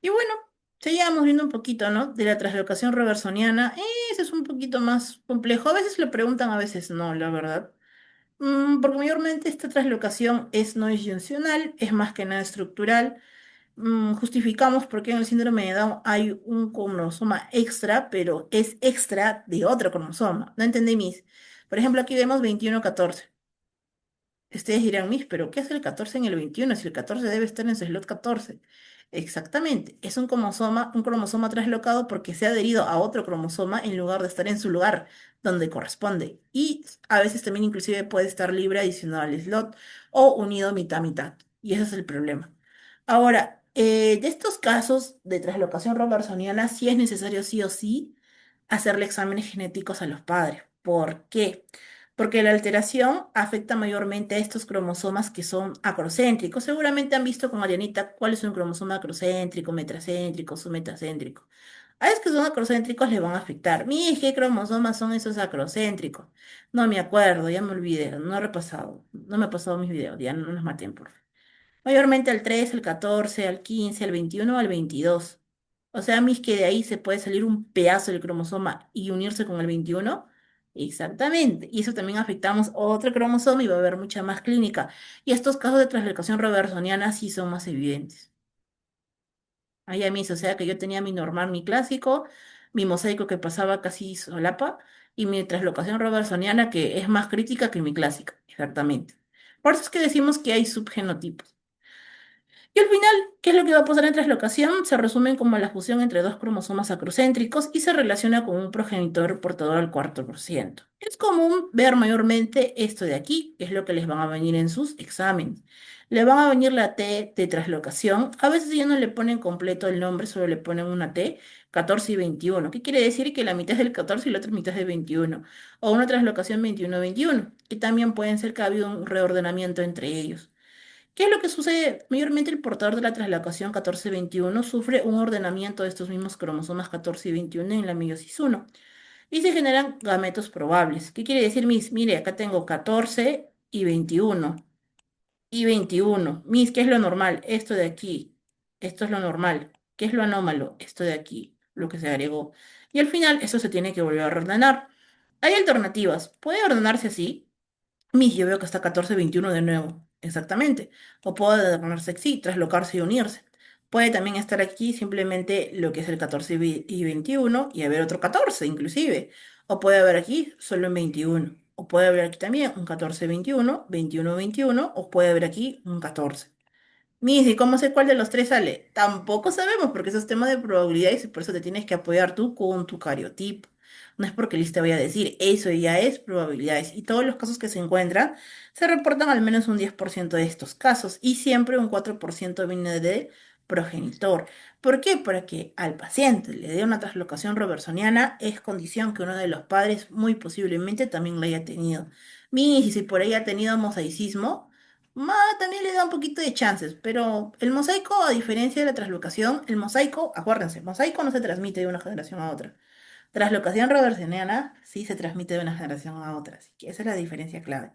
Y bueno, seguíamos viendo un poquito, ¿no? De la translocación robertsoniana. Ese es un poquito más complejo. A veces lo preguntan, a veces no, la verdad. Porque mayormente esta translocación es no disyuncional, es más que nada estructural. Justificamos por qué en el síndrome de Down hay un cromosoma extra, pero es extra de otro cromosoma. ¿No entendí, mis? Por ejemplo, aquí vemos 21-14. Ustedes dirán, Miss, pero ¿qué hace el 14 en el 21 si el 14 debe estar en su slot 14? Exactamente, es un cromosoma traslocado porque se ha adherido a otro cromosoma en lugar de estar en su lugar donde corresponde. Y a veces también inclusive puede estar libre adicional al slot o unido mitad a mitad. Y ese es el problema. Ahora, de estos casos de traslocación robertsoniana, sí es necesario sí o sí hacerle exámenes genéticos a los padres. ¿Por qué? Porque la alteración afecta mayormente a estos cromosomas que son acrocéntricos. Seguramente han visto con Marianita cuál es un cromosoma acrocéntrico, metracéntrico, submetacéntrico. A los que son acrocéntricos le van a afectar. ¿Qué cromosomas son esos acrocéntricos? No me acuerdo, ya me olvidé, no he repasado, no me he pasado mis videos, ya no nos maten, por favor. Mayormente al 3, al 14, al 15, al 21 o al 22. O sea, mis que de ahí se puede salir un pedazo del cromosoma y unirse con el 21. Exactamente. Y eso también afectamos otro cromosoma y va a haber mucha más clínica. Y estos casos de translocación robertsoniana sí son más evidentes. Ahí a mí, o sea que yo tenía mi normal, mi clásico, mi mosaico que pasaba casi solapa y mi translocación robertsoniana que es más crítica que mi clásica. Exactamente. Por eso es que decimos que hay subgenotipos. Y al final, ¿qué es lo que va a pasar en traslocación? Se resumen como la fusión entre dos cromosomas acrocéntricos y se relaciona con un progenitor portador al 4%. Es común ver mayormente esto de aquí, que es lo que les van a venir en sus exámenes. Le van a venir la T de traslocación. A veces ya no le ponen completo el nombre, solo le ponen una T, 14 y 21. ¿Qué quiere decir? Que la mitad es del 14 y la otra mitad es del 21. O una traslocación 21-21, que también pueden ser que ha habido un reordenamiento entre ellos. ¿Qué es lo que sucede? Mayormente el portador de la translocación 14-21 sufre un ordenamiento de estos mismos cromosomas 14 y 21 en la meiosis 1 y se generan gametos probables. ¿Qué quiere decir, Miss? Mire, acá tengo 14 y 21 y 21. Miss, ¿qué es lo normal? Esto de aquí. Esto es lo normal. ¿Qué es lo anómalo? Esto de aquí, lo que se agregó. Y al final, eso se tiene que volver a ordenar. Hay alternativas. Puede ordenarse así. Yo veo que está 14-21 de nuevo, exactamente. O puede ponerse así, traslocarse y unirse. Puede también estar aquí simplemente lo que es el 14 y 21 y haber otro 14 inclusive. O puede haber aquí solo un 21. O puede haber aquí también un 14-21, 21-21, o puede haber aquí un 14. ¿Y cómo sé cuál de los tres sale? Tampoco sabemos porque eso es tema de probabilidades y por eso te tienes que apoyar tú con tu cariotipo. No es porque les te voy a decir, eso ya es probabilidades. Y todos los casos que se encuentran se reportan al menos un 10% de estos casos y siempre un 4% viene de progenitor. ¿Por qué? Para que al paciente le dé una translocación robertsoniana es condición que uno de los padres muy posiblemente también la haya tenido. Si por ahí ha tenido mosaicismo, también le da un poquito de chances, pero el mosaico, a diferencia de la translocación, el mosaico, acuérdense, el mosaico no se transmite de una generación a otra. Translocación robertsoniana sí se transmite de una generación a otra, así que esa es la diferencia clave.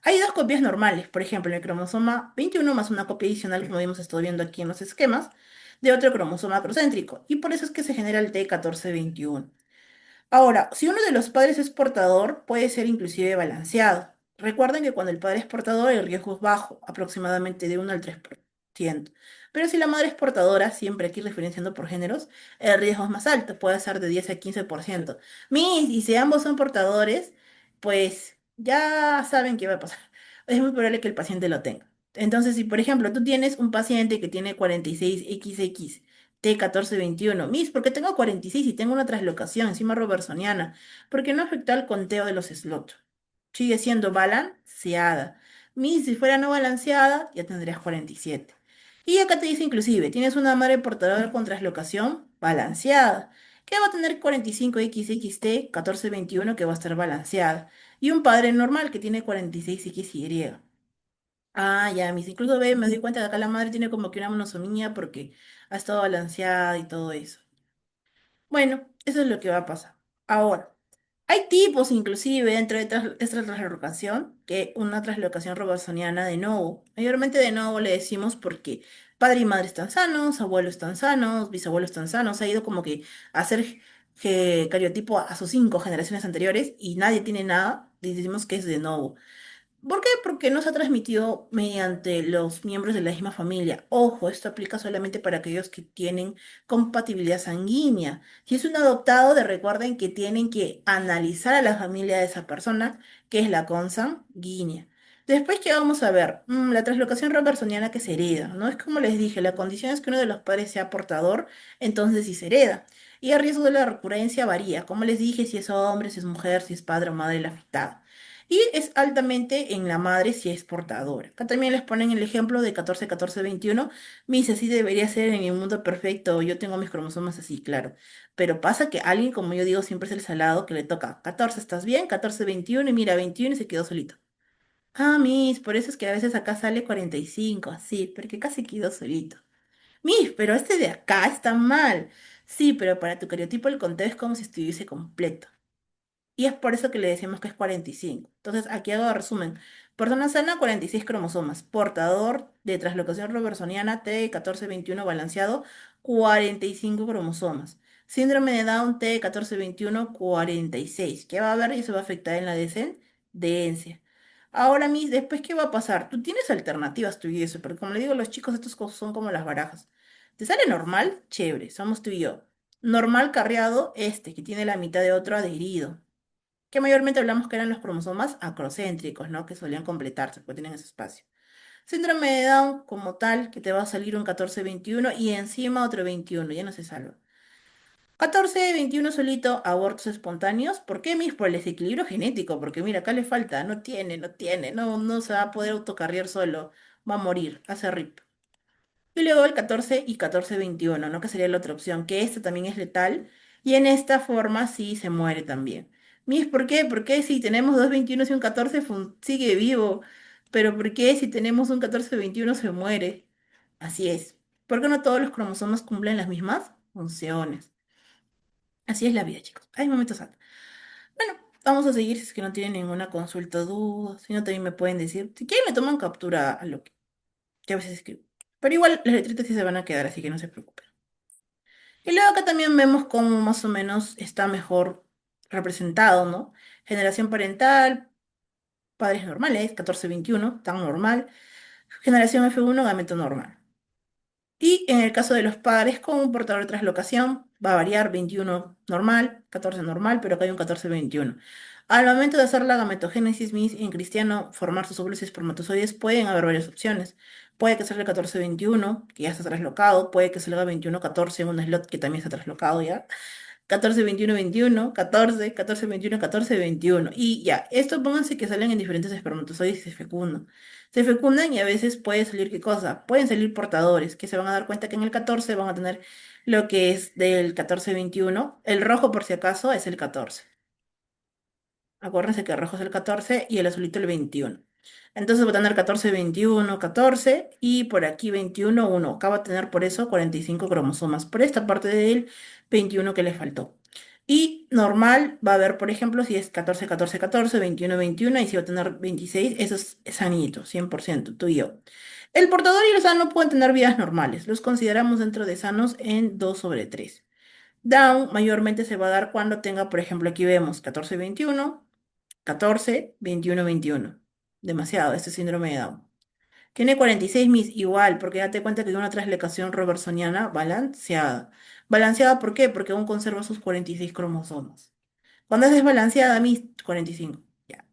Hay dos copias normales, por ejemplo, el cromosoma 21 más una copia adicional, como hemos estado viendo aquí en los esquemas, de otro cromosoma acrocéntrico, y por eso es que se genera el T1421. Ahora, si uno de los padres es portador, puede ser inclusive balanceado. Recuerden que cuando el padre es portador, el riesgo es bajo, aproximadamente de 1 al 3%. 20%. Pero si la madre es portadora, siempre aquí referenciando por géneros, el riesgo es más alto, puede ser de 10 a 15%. Y si ambos son portadores, pues ya saben qué va a pasar. Es muy probable que el paciente lo tenga. Entonces, si por ejemplo tú tienes un paciente que tiene 46XX T1421, ¿por qué tengo 46 y tengo una translocación encima robertsoniana? Porque no afecta al conteo de los slots. Sigue siendo balanceada. Si fuera no balanceada, ya tendrías 47. Y acá te dice inclusive, tienes una madre portadora con translocación balanceada, que va a tener 45XXT 1421 que va a estar balanceada. Y un padre normal que tiene 46XY. Ah, ya, incluso ve, me doy cuenta que acá la madre tiene como que una monosomía porque ha estado balanceada y todo eso. Bueno, eso es lo que va a pasar. Ahora, hay tipos inclusive dentro de esta translocación, que una translocación robertsoniana de novo. Mayormente de novo le decimos porque padre y madre están sanos, abuelos están sanos, bisabuelos están sanos. Ha ido como que a hacer cariotipo a sus 5 generaciones anteriores y nadie tiene nada. Y decimos que es de novo. ¿Por qué? Porque no se ha transmitido mediante los miembros de la misma familia. Ojo, esto aplica solamente para aquellos que tienen compatibilidad sanguínea. Si es un adoptado, recuerden que tienen que analizar a la familia de esa persona, que es la consanguínea. Después, ¿qué vamos a ver? La translocación robertsoniana que se hereda, ¿no? Es como les dije, la condición es que uno de los padres sea portador, entonces sí se hereda. Y el riesgo de la recurrencia varía. Como les dije, si es hombre, si es mujer, si es padre o madre el afectado. Y es altamente en la madre si es portadora. Acá también les ponen el ejemplo de 14-14-21. Dice, así debería ser en el mundo perfecto. Yo tengo mis cromosomas así, claro. Pero pasa que alguien, como yo digo, siempre es el salado que le toca 14, ¿estás bien? 14-21 y mira, 21 y se quedó solito. Ah, por eso es que a veces acá sale 45, así, porque casi quedó solito. Pero este de acá está mal. Sí, pero para tu cariotipo el conteo es como si estuviese completo. Y es por eso que le decimos que es 45. Entonces, aquí hago resumen. Persona sana, 46 cromosomas. Portador de translocación robertsoniana T1421 balanceado, 45 cromosomas. Síndrome de Down T1421, 46. ¿Qué va a haber? Y eso va a afectar en la descendencia. Ahora, después, ¿qué va a pasar? Tú tienes alternativas tú y eso, pero como le digo, los chicos, estos cosas son como las barajas. ¿Te sale normal? Chévere, somos tú y yo. Normal carriado, que tiene la mitad de otro adherido que mayormente hablamos que eran los cromosomas acrocéntricos, ¿no? Que solían completarse, porque tienen ese espacio. Síndrome de Down, como tal, que te va a salir un 14-21 y encima otro 21, ya no se salva. 14-21 solito, abortos espontáneos. ¿Por qué, Por el desequilibrio genético, porque mira, acá le falta, no tiene, no se va a poder autocarriar solo, va a morir, hace RIP. Y luego el 14 y 14-21, ¿no? Que sería la otra opción, que esta también es letal y en esta forma sí se muere también. ¿Por qué? Porque si tenemos dos 21 y un 14 sigue vivo, pero ¿por qué si tenemos un 14-21 se muere? Así es. ¿Por qué no todos los cromosomas cumplen las mismas funciones? Así es la vida, chicos. Hay momentos sad. Bueno, vamos a seguir si es que no tienen ninguna consulta o duda. Si no, también me pueden decir. Si quieren, me toman captura a lo que a veces escribo. Pero igual las letritas sí se van a quedar, así que no se preocupen. Y luego acá también vemos cómo más o menos está mejor representado, ¿no? Generación parental, padres normales, 14-21, tan normal. Generación F1, gameto normal. Y en el caso de los padres con un portador de translocación, va a variar 21 normal, 14 normal, pero acá hay un 14-21. Al momento de hacer la gametogénesis en cristiano, formar sus óvulos y espermatozoides, pueden haber varias opciones. Puede que salga el 14-21, que ya está traslocado, puede que salga 21-14 en un slot que también está traslocado ya. 14-21-21, 14, 14-21, 14-21. Y ya, esto pónganse que salen en diferentes espermatozoides y se fecundan. Se fecundan y a veces puede salir ¿qué cosa? Pueden salir portadores, que se van a dar cuenta que en el 14 van a tener lo que es del 14-21. El rojo, por si acaso, es el 14. Acuérdense que el rojo es el 14 y el azulito el 21. Entonces va a tener 14-21, 14 y por aquí 21, 1. Acá va a tener por eso 45 cromosomas. Por esta parte del 21 que le faltó. Y normal va a haber, por ejemplo, si es 14, 14, 14, 21, 21 y si va a tener 26, eso es sanito, 100%, tú y yo. El portador y el sano pueden tener vidas normales. Los consideramos dentro de sanos en 2/3. Down mayormente se va a dar cuando tenga, por ejemplo, aquí vemos 14-21, 14, 21, 21. Demasiado, este síndrome de Down. Tiene 46 mis, igual, porque date cuenta que tiene una translocación robertsoniana balanceada. ¿Balanceada por qué? Porque aún conserva sus 46 cromosomas. Cuando es desbalanceada, mis 45. Ya.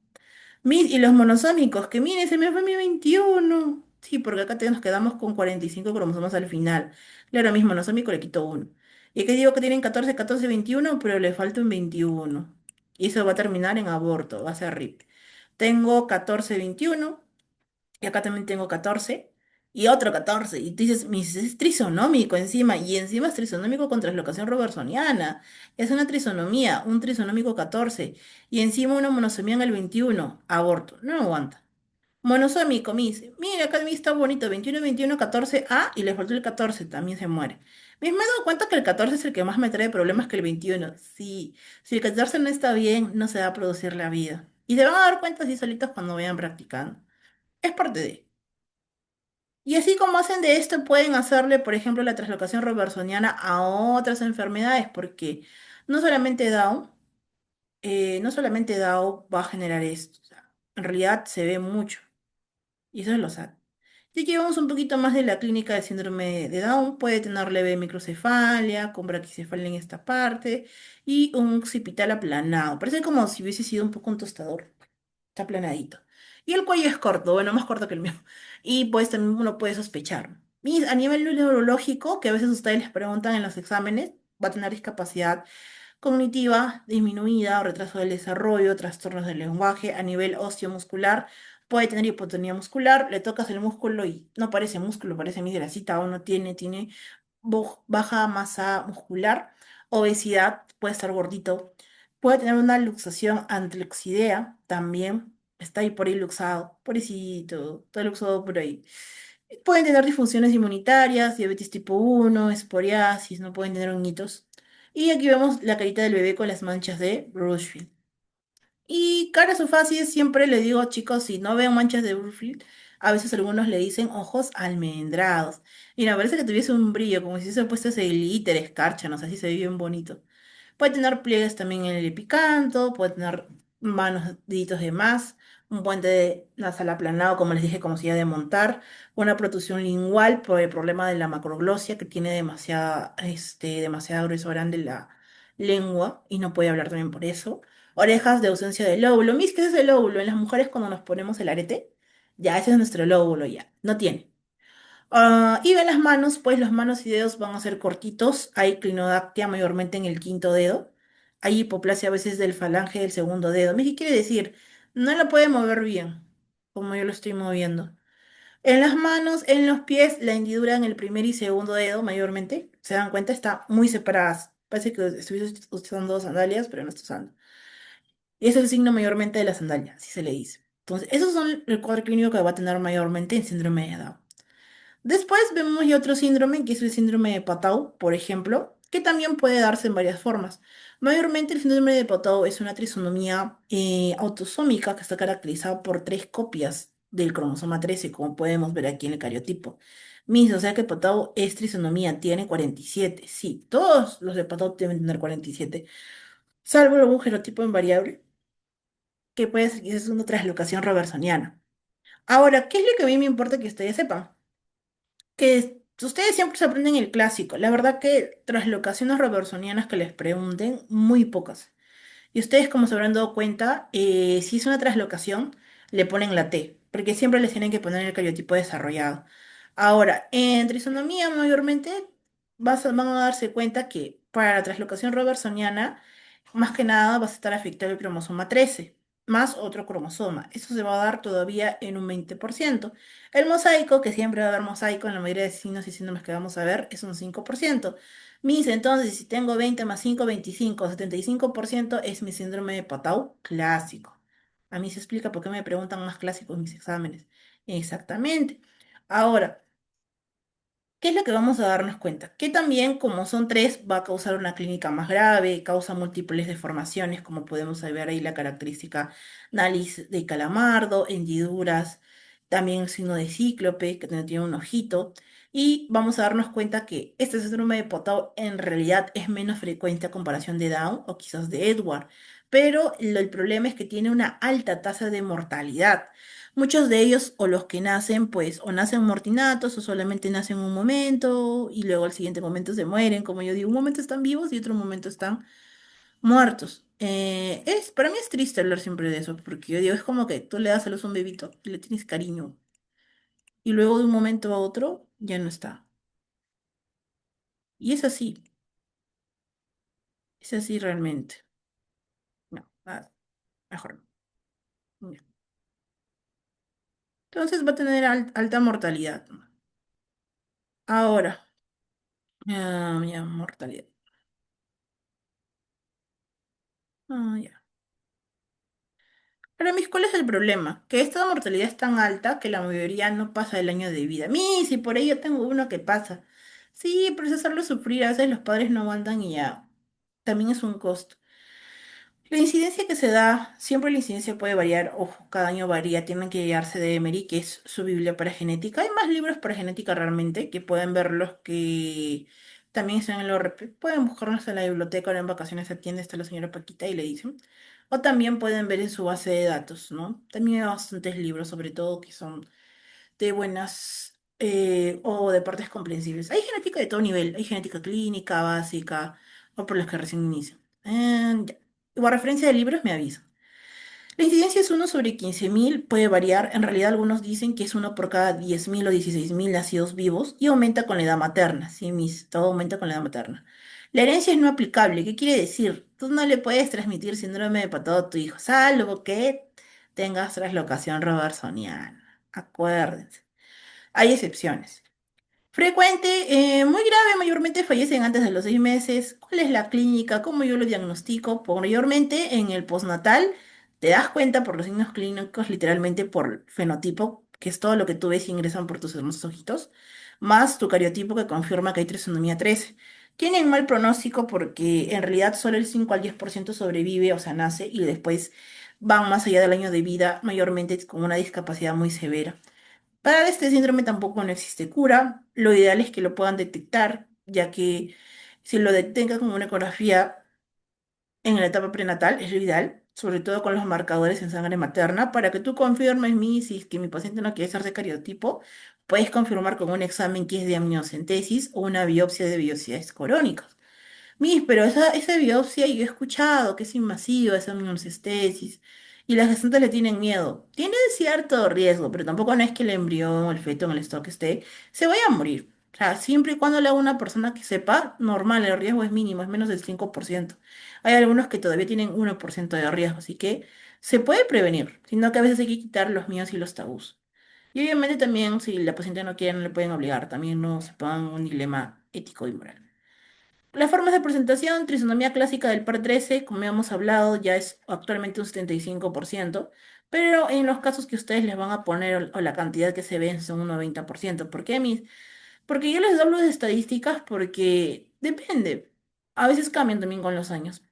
Mis y los monosómicos, que mire, se me fue mi 21. Sí, porque acá nos quedamos con 45 cromosomas al final. Claro, a mis monosómicos le quito uno. Y aquí digo que tienen 14, 14, 21, pero le falta un 21. Y eso va a terminar en aborto, va a ser RIP. Tengo 14, 21. Y acá también tengo 14 y otro 14. Y tú dices, es trisonómico encima. Y encima es trisonómico con translocación robertsoniana. Es una trisonomía, un trisonómico 14. Y encima una monosomía en el 21. Aborto. No aguanta. Monosómico, mis. Mira, acá mi está bonito. 21, 21, 14. Ah, y le faltó el 14. También se muere. Me he dado cuenta que el 14 es el que más me trae problemas que el 21. Sí, si el 14 no está bien, no se va a producir la vida. Y se van a dar cuenta así solitos cuando vayan practicando. Es parte de. Y así como hacen de esto, pueden hacerle, por ejemplo, la translocación robertsoniana a otras enfermedades, porque no solamente Down, no solamente Down va a generar esto. O sea, en realidad se ve mucho, y eso lo sabe. Si llevamos un poquito más de la clínica de síndrome de Down, puede tener leve microcefalia, con braquicefalia en esta parte, y un occipital aplanado. Parece como si hubiese sido un poco un tostador. Está aplanadito. Y el cuello es corto, bueno, más corto que el mío. Y pues también uno puede sospechar. Y a nivel neurológico, que a veces ustedes les preguntan en los exámenes, va a tener discapacidad cognitiva disminuida o retraso del desarrollo, trastornos del lenguaje. A nivel osteomuscular, puede tener hipotonía muscular, le tocas el músculo y no parece músculo, parece mi grasita o no tiene baja masa muscular, obesidad, puede estar gordito, puede tener una luxación anteloxidea también, está ahí por ahí luxado, pobrecito, está luxado por ahí. Pueden tener disfunciones inmunitarias, diabetes tipo 1, esporiasis, no pueden tener honguitos. Y aquí vemos la carita del bebé con las manchas de Brushfield. Y caras o facies, siempre le digo, chicos, si no ven manchas de Brushfield, a veces algunos le dicen ojos almendrados. Mira, parece que tuviese un brillo, como si se hubiese puesto ese glitter, escarcha, no sé si se ve bien bonito. Puede tener pliegues también en el epicanto, puede tener manos, deditos de más, un puente nasal aplanado, como les dije, como si ya de montar, una protrusión lingual por el problema de la macroglosia, que tiene demasiada grueso grande la lengua y no puede hablar también por eso. Orejas de ausencia de lóbulo. Mis, ¿qué es el lóbulo? En las mujeres cuando nos ponemos el arete, ya ese es nuestro lóbulo ya. No tiene. Y en las manos, pues los manos y dedos van a ser cortitos. Hay clinodactia mayormente en el quinto dedo. Hay hipoplasia a veces del falange del segundo dedo. ¿Qué quiere decir? No la puede mover bien, como yo lo estoy moviendo. En las manos, en los pies, la hendidura en el primer y segundo dedo mayormente, se dan cuenta, está muy separadas. Parece que estuviese usando sandalias, pero no está usando. Y es el signo mayormente de la sandalia, así se le dice. Entonces, esos son el cuadro clínico que va a tener mayormente en síndrome de Down. Después vemos ya otro síndrome, que es el síndrome de Patau, por ejemplo, que también puede darse en varias formas. Mayormente el síndrome de Patau es una trisonomía autosómica que está caracterizada por tres copias del cromosoma 13, como podemos ver aquí en el cariotipo. O sea que Patau es trisonomía, tiene 47. Sí, todos los de Patau deben tener 47, salvo algún genotipo invariable que puede ser que es una translocación robertsoniana. Ahora, ¿qué es lo que a mí me importa que ustedes sepan? Que ustedes siempre se aprenden el clásico. La verdad que translocaciones robertsonianas que les pregunten, muy pocas. Y ustedes, como se habrán dado cuenta, si es una translocación, le ponen la T, porque siempre les tienen que poner el cariotipo desarrollado. Ahora, en trisonomía mayormente van a darse cuenta que para la translocación robertsoniana, más que nada vas a estar afectado el cromosoma 13 más otro cromosoma. Eso se va a dar todavía en un 20%. El mosaico, que siempre va a haber mosaico en la mayoría de signos y síndromes que vamos a ver, es un 5%. Entonces, si tengo 20 más 5, 25, 75% es mi síndrome de Patau clásico. A mí se explica por qué me preguntan más clásicos en mis exámenes. Exactamente. Ahora, ¿qué es lo que vamos a darnos cuenta? Que también, como son tres, va a causar una clínica más grave, causa múltiples deformaciones, como podemos ver ahí la característica nariz de calamardo, hendiduras, también el signo de cíclope, que tiene un ojito. Y vamos a darnos cuenta que este síndrome de Potau en realidad es menos frecuente a comparación de Down o quizás de Edward. Pero el problema es que tiene una alta tasa de mortalidad. Muchos de ellos o los que nacen, pues, o nacen mortinatos o solamente nacen un momento y luego al siguiente momento se mueren. Como yo digo, un momento están vivos y otro momento están muertos. Para mí es triste hablar siempre de eso, porque yo digo, es como que tú le das a luz a un bebito y le tienes cariño y luego de un momento a otro ya no está. Y es así realmente. No, nada, mejor no. Ya. Entonces va a tener alta mortalidad. Ahora, ya, mortalidad. Ah, ya. Para mí, ¿cuál es el problema? Que esta mortalidad es tan alta que la mayoría no pasa el año de vida. A mí, si por ahí yo tengo uno que pasa. Sí, pero es hacerlo sufrir, a veces los padres no aguantan y ya. También es un costo. La incidencia que se da, siempre la incidencia puede variar, ojo, cada año varía, tienen que guiarse de Emery, que es su Biblia para genética. Hay más libros para genética realmente, que pueden verlos, que también están en el ORP. Pueden buscarlos en la biblioteca o en vacaciones atiende está la señora Paquita y le dicen. O también pueden ver en su base de datos, ¿no? También hay bastantes libros, sobre todo que son de buenas o de partes comprensibles. Hay genética de todo nivel, hay genética clínica, básica, o por las que recién inician. Ya. O a referencia de libros me aviso. La incidencia es 1/15.000, puede variar. En realidad algunos dicen que es uno por cada 10.000 o 16.000 nacidos vivos y aumenta con la edad materna. Sí, todo aumenta con la edad materna. La herencia es no aplicable. ¿Qué quiere decir? Tú no le puedes transmitir síndrome de Pato a tu hijo, salvo que tengas traslocación robertsoniana. Acuérdense. Hay excepciones. Frecuente, muy grave, mayormente fallecen antes de los 6 meses. ¿Cuál es la clínica? ¿Cómo yo lo diagnostico? Mayormente en el postnatal te das cuenta por los signos clínicos, literalmente por fenotipo, que es todo lo que tú ves y ingresan por tus hermosos ojitos, más tu cariotipo que confirma que hay trisonomía 13. Tienen mal pronóstico porque en realidad solo el 5 al 10% sobrevive, o sea, nace y después van más allá del año de vida, mayormente con una discapacidad muy severa. Para este síndrome tampoco no existe cura. Lo ideal es que lo puedan detectar, ya que si lo detectan con una ecografía en la etapa prenatal es lo ideal, sobre todo con los marcadores en sangre materna, para que tú confirmes si es que mi paciente no quiere ser de cariotipo, puedes confirmar con un examen que es de amniocentesis o una biopsia de biopsias corónicas. Pero esa biopsia yo he escuchado que es invasiva, esa amniocestesis, y las gestantes le tienen miedo. Tiene cierto riesgo, pero tampoco no es que el embrión o el feto en el stock esté, se vaya a morir. O sea, siempre y cuando le haga una persona que sepa, normal, el riesgo es mínimo, es menos del 5%. Hay algunos que todavía tienen 1% de riesgo, así que se puede prevenir, sino que a veces hay que quitar los miedos y los tabús. Y obviamente también, si la paciente no quiere, no le pueden obligar, también no se pongan en un dilema ético y moral. Las formas de presentación, trisonomía clásica del par 13, como hemos hablado, ya es actualmente un 75%, pero en los casos que ustedes les van a poner o la cantidad que se ven son un 90%. ¿Por qué, mis? Porque yo les hablo de estadísticas porque depende. A veces cambian también con los años.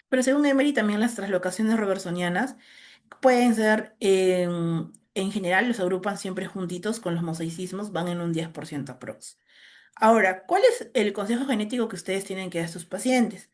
Pero según Emery, también las translocaciones robertsonianas pueden ser, en general, los agrupan siempre juntitos con los mosaicismos, van en un 10% aprox. Ahora, ¿cuál es el consejo genético que ustedes tienen que dar a sus pacientes?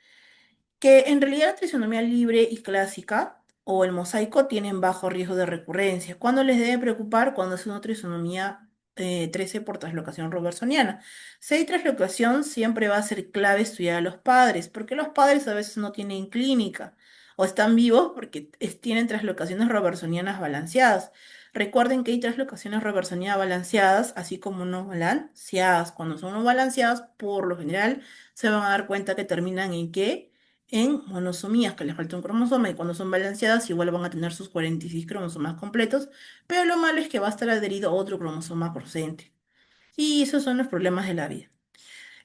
Que en realidad la trisonomía libre y clásica o el mosaico tienen bajo riesgo de recurrencia. ¿Cuándo les debe preocupar? Cuando es una trisonomía 13 por traslocación robertsoniana. Si hay traslocación, siempre va a ser clave estudiar a los padres, porque los padres a veces no tienen clínica o están vivos porque tienen traslocaciones robertsonianas balanceadas. Recuerden que hay traslocaciones robertsonianas balanceadas, así como no balanceadas. Cuando son no balanceadas, por lo general, se van a dar cuenta que terminan en qué, en monosomías, que les falta un cromosoma, y cuando son balanceadas igual van a tener sus 46 cromosomas completos, pero lo malo es que va a estar adherido a otro cromosoma ausente. Y esos son los problemas de la vida.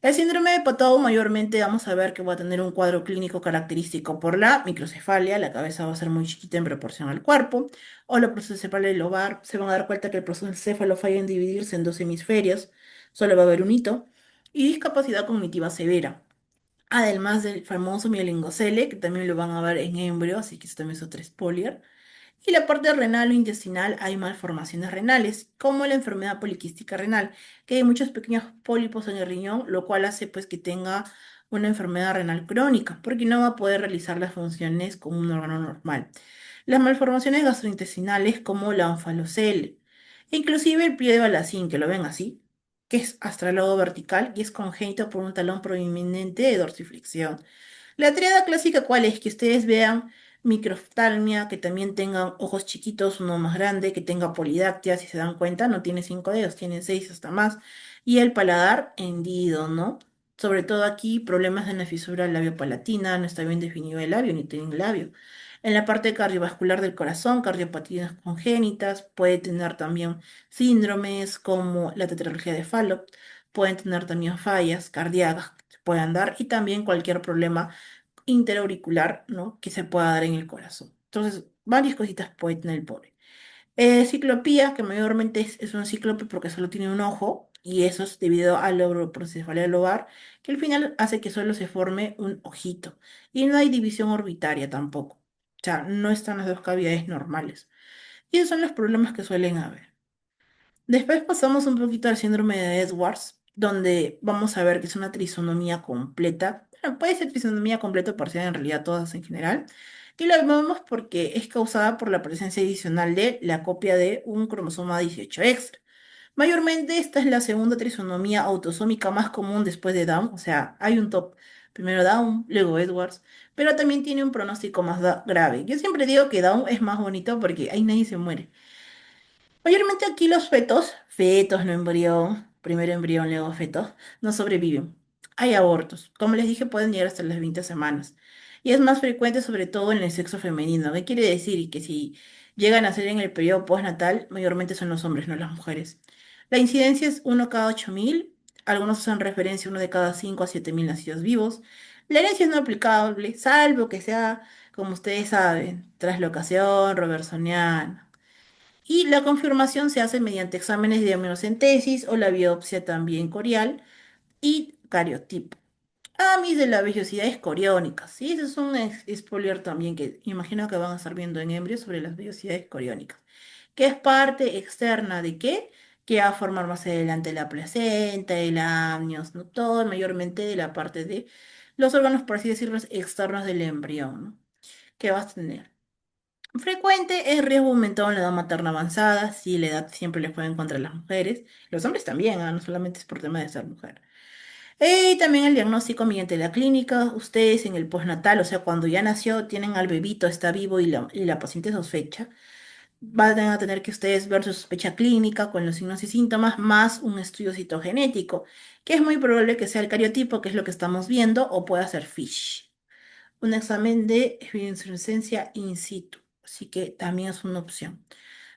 El síndrome de Patau mayormente vamos a ver que va a tener un cuadro clínico característico por la microcefalia, la cabeza va a ser muy chiquita en proporción al cuerpo, o la prostocefalia lobar, se van a dar cuenta que el prostoencéfalo falla en dividirse en dos hemisferios, solo va a haber un hito, y discapacidad cognitiva severa. Además del famoso mielingocele, que también lo van a ver en embrio, así que eso también es otra spoiler. Y la parte renal o intestinal hay malformaciones renales, como la enfermedad poliquística renal, que hay muchos pequeños pólipos en el riñón, lo cual hace pues que tenga una enfermedad renal crónica, porque no va a poder realizar las funciones como un órgano normal. Las malformaciones gastrointestinales como la onfalocele, e inclusive el pie de Balacín, que lo ven así, que es astrálogo vertical y es congénito por un talón prominente de dorsiflexión. La triada clásica, ¿cuál es? Que ustedes vean microftalmia, que también tengan ojos chiquitos, uno más grande, que tenga polidactia, si se dan cuenta, no tiene 5 dedos, tiene 6 hasta más, y el paladar hendido, ¿no? Sobre todo aquí, problemas en la fisura labio-palatina, no está bien definido el labio, ni tiene labio. En la parte cardiovascular del corazón, cardiopatías congénitas, puede tener también síndromes como la tetralogía de Fallot, pueden tener también fallas cardíacas que se puedan dar y también cualquier problema interauricular, ¿no? Que se pueda dar en el corazón. Entonces, varias cositas puede tener el pobre. Ciclopía, que mayormente es un cíclope porque solo tiene un ojo, y eso es debido al loboporocefalia lobar, que al final hace que solo se forme un ojito. Y no hay división orbitaria tampoco. O sea, no están las dos cavidades normales. Y esos son los problemas que suelen haber. Después pasamos un poquito al síndrome de Edwards, donde vamos a ver que es una trisonomía completa. Bueno, puede ser trisonomía completa o parcial, en realidad todas en general. Y lo vemos porque es causada por la presencia adicional de la copia de un cromosoma 18 extra. Mayormente esta es la segunda trisonomía autosómica más común después de Down, o sea, hay un top. Primero Down, luego Edwards, pero también tiene un pronóstico más grave. Yo siempre digo que Down es más bonito porque ahí nadie se muere. Mayormente aquí los fetos, no embrión, primero embrión, luego fetos, no sobreviven. Hay abortos. Como les dije, pueden llegar hasta las 20 semanas. Y es más frecuente sobre todo en el sexo femenino. ¿Qué quiere decir? Que si llegan a ser en el periodo postnatal, mayormente son los hombres, no las mujeres. La incidencia es 1 cada 8.000. Algunos usan referencia a 1 de cada 5 a 7.000 nacidos vivos. La herencia es no aplicable, salvo que sea, como ustedes saben, traslocación robertsoniana. Y la confirmación se hace mediante exámenes de amniocentesis o la biopsia también corial y cariotipo. Amis de las vellosidades coriónicas. Sí, ese es un spoiler también que imagino que van a estar viendo en embrios sobre las vellosidades coriónicas. Que es parte externa de qué? Que va a formar más adelante la placenta, el amnios, ¿no? Todo mayormente de la parte de los órganos, por así decirlo, externos del embrión, ¿no? Que vas a tener. Frecuente es riesgo aumentado en la edad materna avanzada, sí, la edad siempre les puede encontrar las mujeres, los hombres también, no solamente es por tema de ser mujer. Y también el diagnóstico mediante la clínica, ustedes en el postnatal, o sea, cuando ya nació, tienen al bebito, está vivo y la paciente sospecha, van a tener que ustedes ver su sospecha clínica con los signos y síntomas, más un estudio citogenético, que es muy probable que sea el cariotipo, que es lo que estamos viendo, o pueda ser FISH, un examen de efervescencia in situ, así que también es una opción.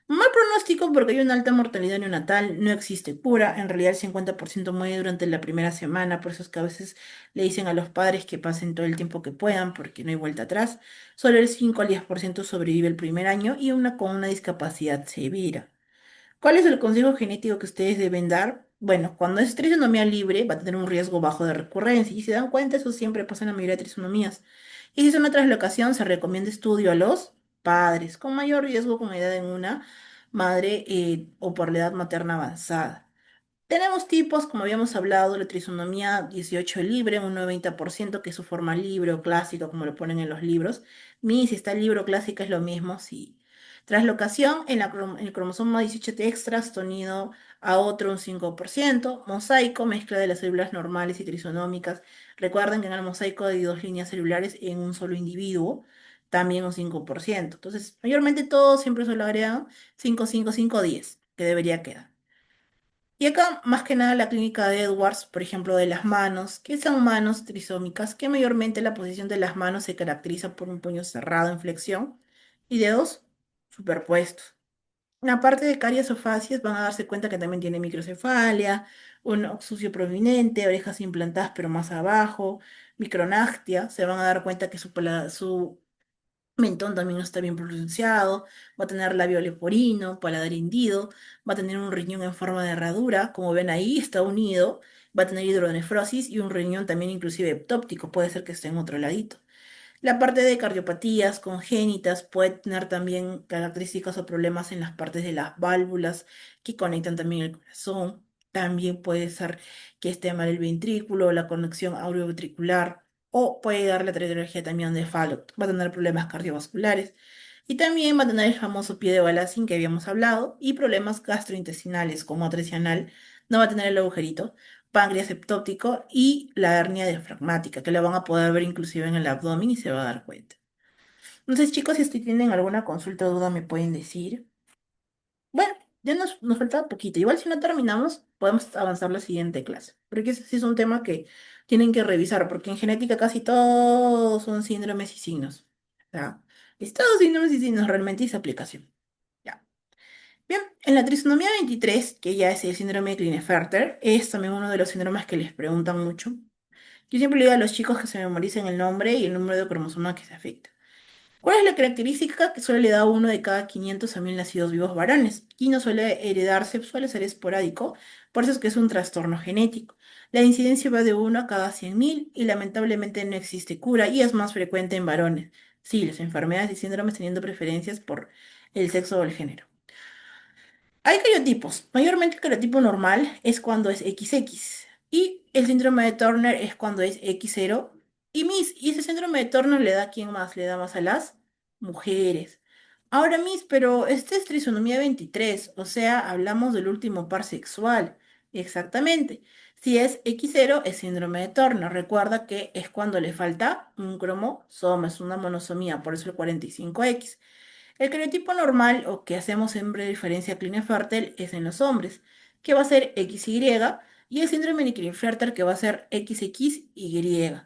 Mal pronóstico porque hay una alta mortalidad neonatal, no existe cura, en realidad el 50% muere durante la primera semana, por eso es que a veces le dicen a los padres que pasen todo el tiempo que puedan porque no hay vuelta atrás. Solo el 5 al 10% sobrevive el primer año y una con una discapacidad severa. ¿Cuál es el consejo genético que ustedes deben dar? Bueno, cuando es trisonomía libre va a tener un riesgo bajo de recurrencia y si se dan cuenta eso siempre pasa en la mayoría de trisonomías. Y si es una translocación se recomienda estudio a los padres con mayor riesgo con edad en una madre o por la edad materna avanzada. Tenemos tipos, como habíamos hablado, la trisonomía 18 libre, un 90%, que es su forma libre o clásica, como lo ponen en los libros. Si está libre o clásica es lo mismo, sí. Traslocación en el cromosoma 17 extras, unido a otro un 5%. Mosaico, mezcla de las células normales y trisonómicas. Recuerden que en el mosaico hay dos líneas celulares en un solo individuo, también un 5%. Entonces, mayormente todos siempre solo agregan 5, 5, 5, 10, que debería quedar. Y acá, más que nada, la clínica de Edwards, por ejemplo, de las manos, que son manos trisómicas, que mayormente la posición de las manos se caracteriza por un puño cerrado en flexión y dedos superpuestos. En la parte de caries o fascias van a darse cuenta que también tiene microcefalia, un oxucio prominente, orejas implantadas pero más abajo, micronactia, se van a dar cuenta que su mentón también no está bien pronunciado, va a tener labio leporino, paladar hendido, va a tener un riñón en forma de herradura, como ven ahí, está unido, va a tener hidronefrosis y un riñón también inclusive eptóptico, puede ser que esté en otro ladito. La parte de cardiopatías congénitas puede tener también características o problemas en las partes de las válvulas que conectan también el corazón. también puede ser que esté mal el ventrículo, la conexión aureoventricular, o puede dar la tetralogía también de Fallot. Va a tener problemas cardiovasculares. Y también va a tener el famoso pie de Balazín que habíamos hablado, y problemas gastrointestinales como atresia anal. No va a tener el agujerito, páncreas ectóptico y la hernia diafragmática, que la van a poder ver inclusive en el abdomen y se va a dar cuenta. Entonces, chicos, si tienen alguna consulta o duda, me pueden decir. Bueno, ya nos falta poquito. Igual si no terminamos, podemos avanzar la siguiente clase. Porque ese sí es un tema que tienen que revisar, porque en genética casi todos son síndromes y signos. O sea, es todos síndromes y signos realmente y su aplicación. Ya. Bien, en la trisomía 23, que ya es el síndrome de Klinefelter, es también uno de los síndromes que les preguntan mucho. Yo siempre le digo a los chicos que se memoricen el nombre y el número de cromosoma que se afecta. ¿Cuál es la característica que solo le da uno de cada 500 a 1000 nacidos vivos varones? Y no suele heredarse, suele ser esporádico, por eso es que es un trastorno genético. La incidencia va de uno a cada 100.000 y lamentablemente no existe cura y es más frecuente en varones. Sí, las enfermedades y síndromes teniendo preferencias por el sexo o el género. Hay cariotipos. Mayormente el cariotipo normal es cuando es XX y el síndrome de Turner es cuando es X0 y ese síndrome de Turner le da a quién más, le da más a las mujeres. Ahora pero este es trisonomía 23, o sea, hablamos del último par sexual. Exactamente. Si es X0 es síndrome de Turner. Recuerda que es cuando le falta un cromosoma, es una monosomía, por eso el 45X. El cariotipo normal o que hacemos siempre diferencia Klinefelter es en los hombres, que va a ser XY, y el síndrome de Klinefelter que va a ser XXY.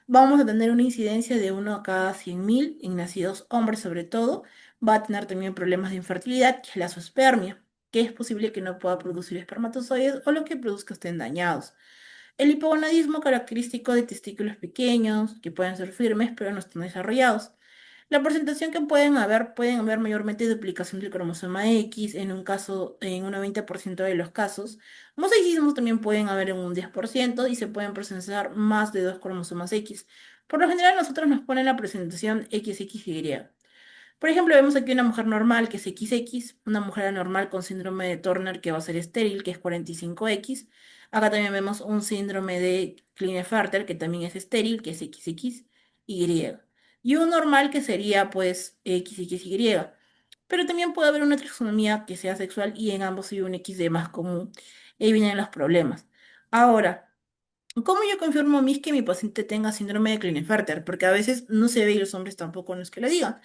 Vamos a tener una incidencia de uno a cada 100.000 en nacidos hombres sobre todo. Va a tener también problemas de infertilidad, que es la zoospermia, que es posible que no pueda producir espermatozoides o lo que produzca estén dañados. El hipogonadismo característico de testículos pequeños, que pueden ser firmes pero no están desarrollados. La presentación que pueden haber mayormente duplicación del cromosoma X, en un caso, en un 90% de los casos. Mosaicismos también pueden haber en un 10% y se pueden presentar más de dos cromosomas X. Por lo general, nosotros nos ponen la presentación XXY. Por ejemplo, vemos aquí una mujer normal que es XX, una mujer anormal con síndrome de Turner que va a ser estéril, que es 45X. Acá también vemos un síndrome de Klinefelter que también es estéril, que es XXY. Y un normal que sería pues XXY. Pero también puede haber una trisonomía que sea sexual y en ambos hay un XD más común. Ahí vienen los problemas. Ahora, ¿cómo yo confirmo a mí que mi paciente tenga síndrome de Klinefelter? Porque a veces no se ve y los hombres tampoco no es que le digan.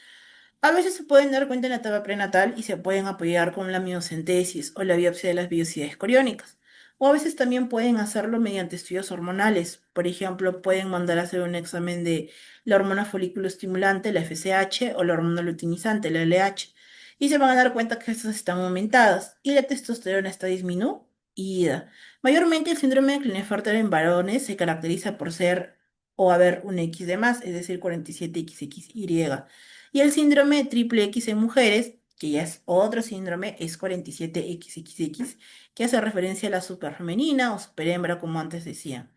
A veces se pueden dar cuenta en la etapa prenatal y se pueden apoyar con la miocentesis o la biopsia de las vellosidades coriónicas. O a veces también pueden hacerlo mediante estudios hormonales. Por ejemplo, pueden mandar a hacer un examen de la hormona folículo estimulante, la FSH, o la hormona luteinizante, la LH. Y se van a dar cuenta que estas están aumentadas y la testosterona está disminuida. Mayormente el síndrome de Klinefelter en varones se caracteriza por ser o haber un X de más, es decir, 47XXY. Y el síndrome triple X en mujeres, que ya es otro síndrome, es 47XXX, que hace referencia a la superfemenina o superhembra, como antes decía.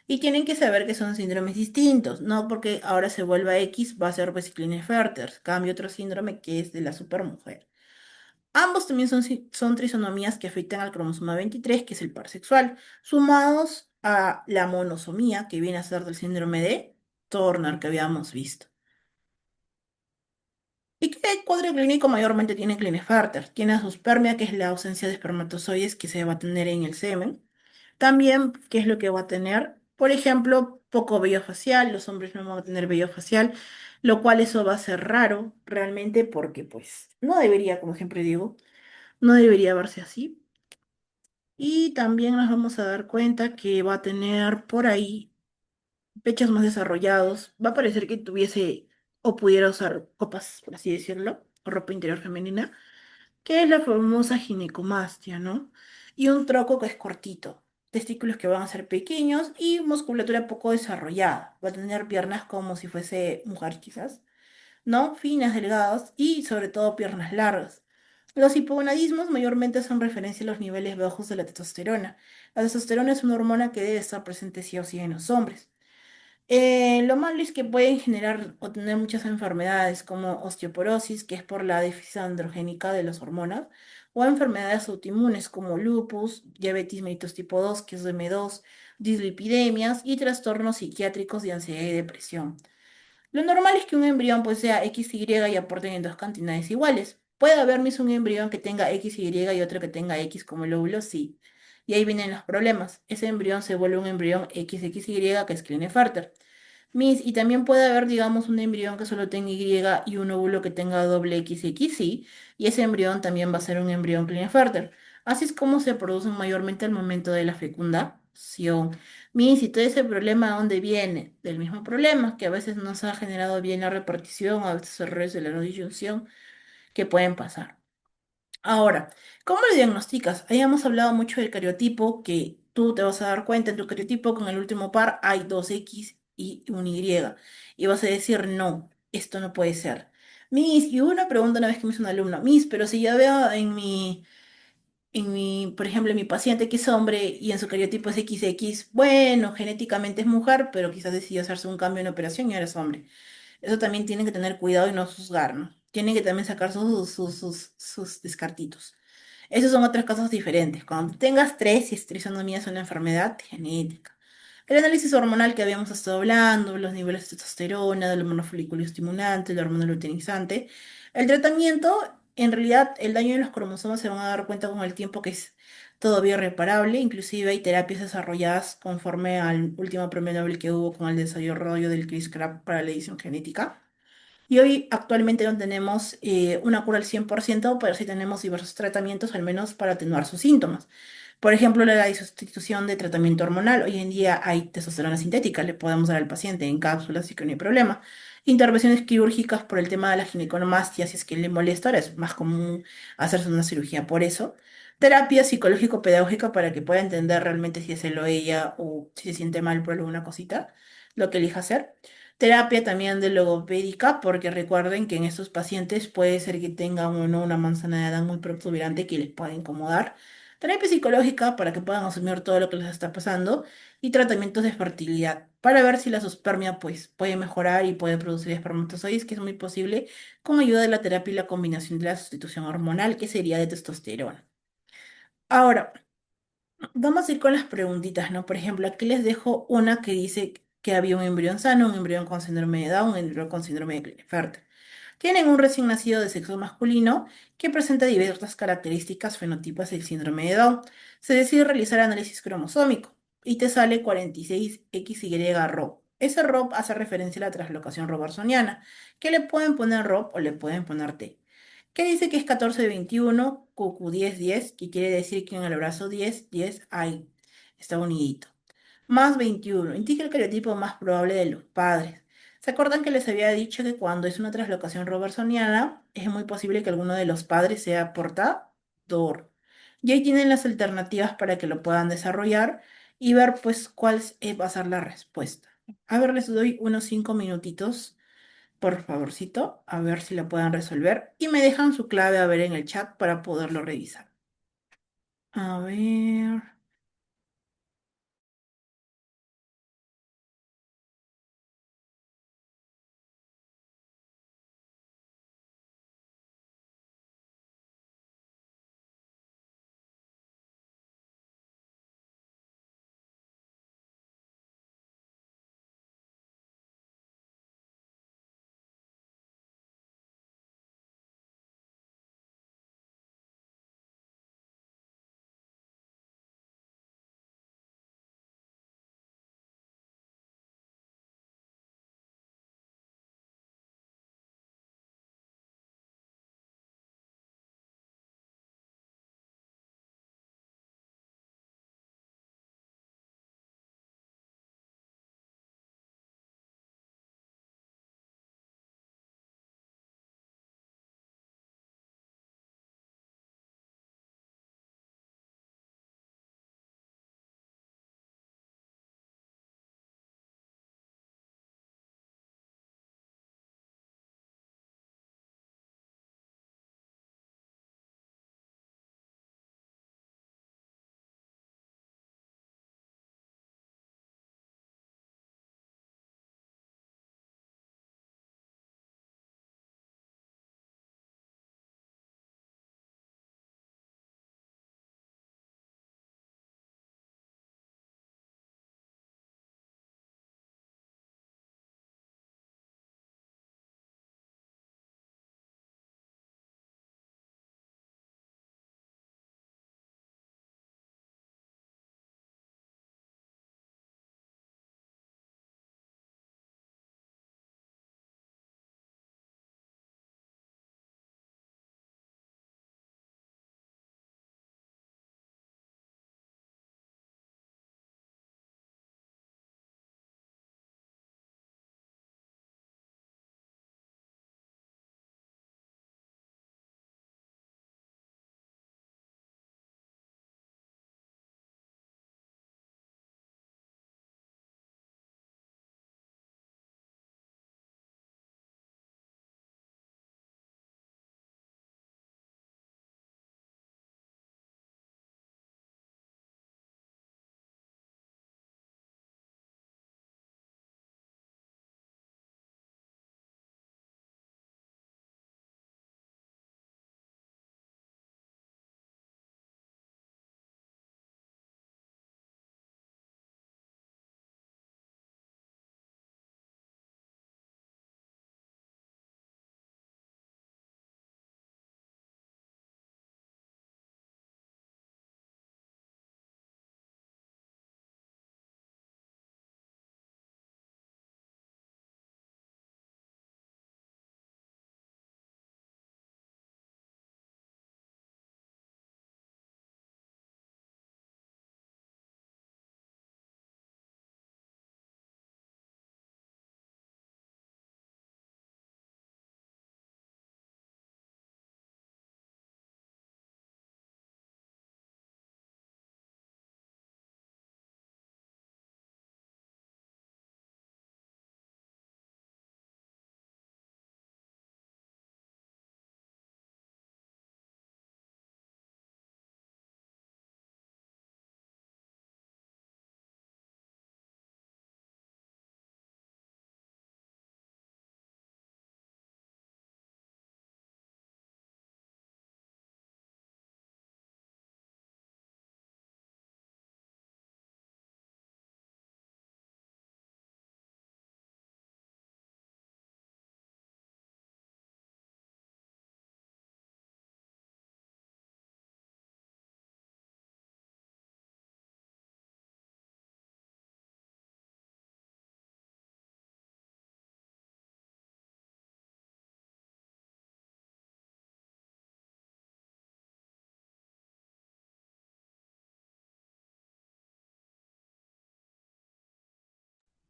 Y tienen que saber que son síndromes distintos, no porque ahora se vuelva X va a ser Klinefelter, cambio otro síndrome que es de la supermujer. Ambos también son trisonomías que afectan al cromosoma 23, que es el par sexual, sumados a la monosomía, que viene a ser del síndrome de Turner que habíamos visto. ¿Y qué cuadro clínico mayormente tiene Klinefelter? Tiene azoospermia, que es la ausencia de espermatozoides que se va a tener en el semen. También, ¿qué es lo que va a tener? Por ejemplo, poco vello facial, los hombres no van a tener vello facial, lo cual eso va a ser raro realmente porque pues no debería, como siempre digo, no debería verse así. Y también nos vamos a dar cuenta que va a tener por ahí pechos más desarrollados. Va a parecer que tuviese o pudiera usar copas, por así decirlo, o ropa interior femenina, que es la famosa ginecomastia, ¿no? Y un troco que es cortito. Testículos que van a ser pequeños y musculatura poco desarrollada. Va a tener piernas como si fuese mujer quizás, ¿no? Finas, delgadas y sobre todo piernas largas. Los hipogonadismos mayormente son referencia a los niveles bajos de la testosterona. La testosterona es una hormona que debe estar presente sí o sí en los hombres. Lo malo es que pueden generar o tener muchas enfermedades como osteoporosis, que es por la deficiencia androgénica de las hormonas, o enfermedades autoinmunes como lupus, diabetes mellitus tipo 2, que es M2, dislipidemias y trastornos psiquiátricos de ansiedad y depresión. Lo normal es que un embrión pues sea XY y aporten en dos cantidades iguales. Puede haber mis un embrión que tenga XY y otro que tenga X como el óvulo, sí. Y ahí vienen los problemas. Ese embrión se vuelve un embrión XXY que es Klinefelter. Y también puede haber, digamos, un embrión que solo tenga Y y un óvulo que tenga doble XX, sí, y ese embrión también va a ser un embrión Klinefelter. Así es como se producen mayormente al momento de la fecundación. Y todo ese problema, ¿de dónde viene? Del mismo problema, que a veces no se ha generado bien la repartición, a veces errores de la no disyunción que pueden pasar. Ahora, ¿cómo lo diagnosticas? Habíamos hablado mucho del cariotipo, que tú te vas a dar cuenta en tu cariotipo con el último par hay dos X y un Y. Y vas a decir, no, esto no puede ser. Y hubo una pregunta una vez que me hizo un alumno, pero si ya veo por ejemplo, en mi paciente que es hombre y en su cariotipo es XX, bueno, genéticamente es mujer, pero quizás decidió hacerse un cambio en operación y ahora es hombre. Eso también tienen que tener cuidado y no juzgar, ¿no? Tienen que también sacar sus descartitos. Esos son otras cosas diferentes. Cuando tengas tres, y trisomía es una enfermedad genética. El análisis hormonal que habíamos estado hablando, los niveles de testosterona, del hormona folículo estimulante, el hormona luteinizante. El tratamiento, en realidad, el daño de los cromosomas se van a dar cuenta con el tiempo que es todavía reparable. Inclusive hay terapias desarrolladas conforme al último premio Nobel que hubo con el desarrollo del CRISPR para la edición genética. Y hoy actualmente no tenemos una cura al 100%, pero sí tenemos diversos tratamientos, al menos para atenuar sus síntomas. Por ejemplo, la sustitución de tratamiento hormonal. Hoy en día hay testosterona sintética, le podemos dar al paciente en cápsulas y que no hay problema. Intervenciones quirúrgicas por el tema de la ginecomastia, si es que le molesta, ahora es más común hacerse una cirugía por eso. Terapia psicológico-pedagógica para que pueda entender realmente si es él o ella o si se siente mal por alguna cosita, lo que elija hacer. Terapia también de logopédica, porque recuerden que en estos pacientes puede ser que tengan o no una manzana de Adán muy protuberante que les pueda incomodar. Terapia psicológica para que puedan asumir todo lo que les está pasando y tratamientos de fertilidad para ver si la zoospermia pues, puede mejorar y puede producir espermatozoides, que es muy posible con ayuda de la terapia y la combinación de la sustitución hormonal, que sería de testosterona. Ahora, vamos a ir con las preguntitas, ¿no? Por ejemplo, aquí les dejo una que dice que había un embrión sano, un embrión con síndrome de Down, un embrión con síndrome de Klinefelter. Tienen un recién nacido de sexo masculino que presenta diversas características fenotipos del síndrome de Down. Se decide realizar análisis cromosómico y te sale 46XY-ROB. Ese ROB hace referencia a la translocación robertsoniana, que le pueden poner ROB o le pueden poner T. ¿Qué dice que es 14-21, QQ10-10, que quiere decir que en el brazo 10-10 hay, está unidito? Más 21, indica el cariotipo más probable de los padres. ¿Se acuerdan que les había dicho que cuando es una translocación robertsoniana, es muy posible que alguno de los padres sea portador? Y ahí tienen las alternativas para que lo puedan desarrollar y ver pues cuál va a ser la respuesta. A ver, les doy unos 5 minutitos, por favorcito, a ver si la puedan resolver y me dejan su clave a ver en el chat para poderlo revisar. A ver.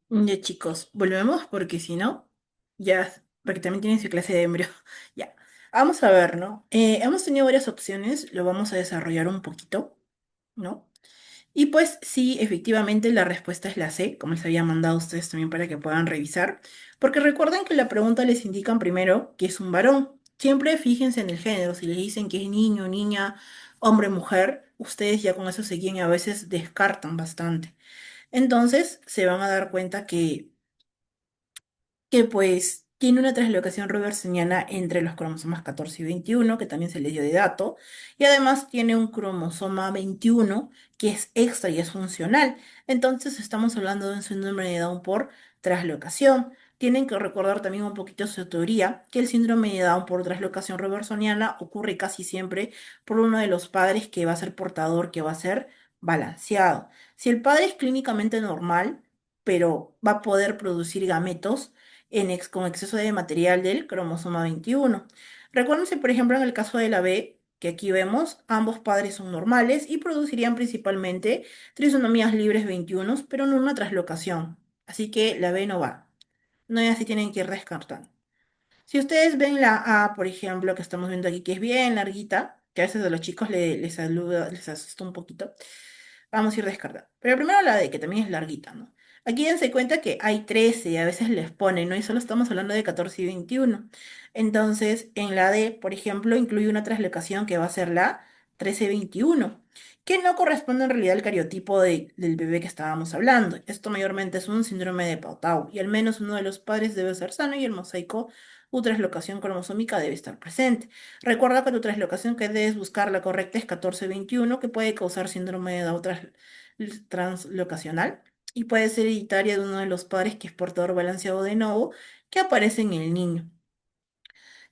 Ya chicos, volvemos porque si no, ya, porque también tienen su clase de embreo. Ya, vamos a ver, ¿no? Hemos tenido varias opciones, lo vamos a desarrollar un poquito, ¿no? Y pues sí, efectivamente la respuesta es la C, como les había mandado a ustedes también para que puedan revisar, porque recuerden que la pregunta les indican primero que es un varón. Siempre fíjense en el género, si les dicen que es niño, niña, hombre, mujer, ustedes ya con eso se guían y a veces descartan bastante. Entonces se van a dar cuenta que pues tiene una translocación reversiniana entre los cromosomas 14 y 21, que también se le dio de dato, y además tiene un cromosoma 21 que es extra y es funcional. Entonces estamos hablando de un síndrome de Down por translocación. Tienen que recordar también un poquito su teoría, que el síndrome de Down por translocación reversiniana ocurre casi siempre por uno de los padres que va a ser portador, que va a ser balanceado. Si el padre es clínicamente normal, pero va a poder producir gametos, con exceso de material del cromosoma 21. Recuérdense, por ejemplo, en el caso de la B, que aquí vemos, ambos padres son normales y producirían principalmente trisonomías libres 21, pero no una translocación. Así que la B no va. No es así, tienen que ir descartando. Si ustedes ven la A, por ejemplo, que estamos viendo aquí, que es bien larguita, que a veces a los chicos les asusta un poquito, vamos a ir descartando. Pero primero la D, que también es larguita, ¿no? Aquí dense cuenta que hay 13 y a veces les ponen, ¿no? Y solo estamos hablando de 14 y 21. Entonces, en la D, por ejemplo, incluye una translocación que va a ser la 13-21, que no corresponde en realidad al cariotipo del bebé que estábamos hablando. Esto mayormente es un síndrome de Patau, y al menos uno de los padres debe ser sano y el mosaico u translocación cromosómica debe estar presente. Recuerda que tu translocación que debes buscar la correcta es 14-21, que puede causar síndrome de Down translocacional y puede ser hereditaria de uno de los padres que es portador balanceado de novo que aparece en el niño.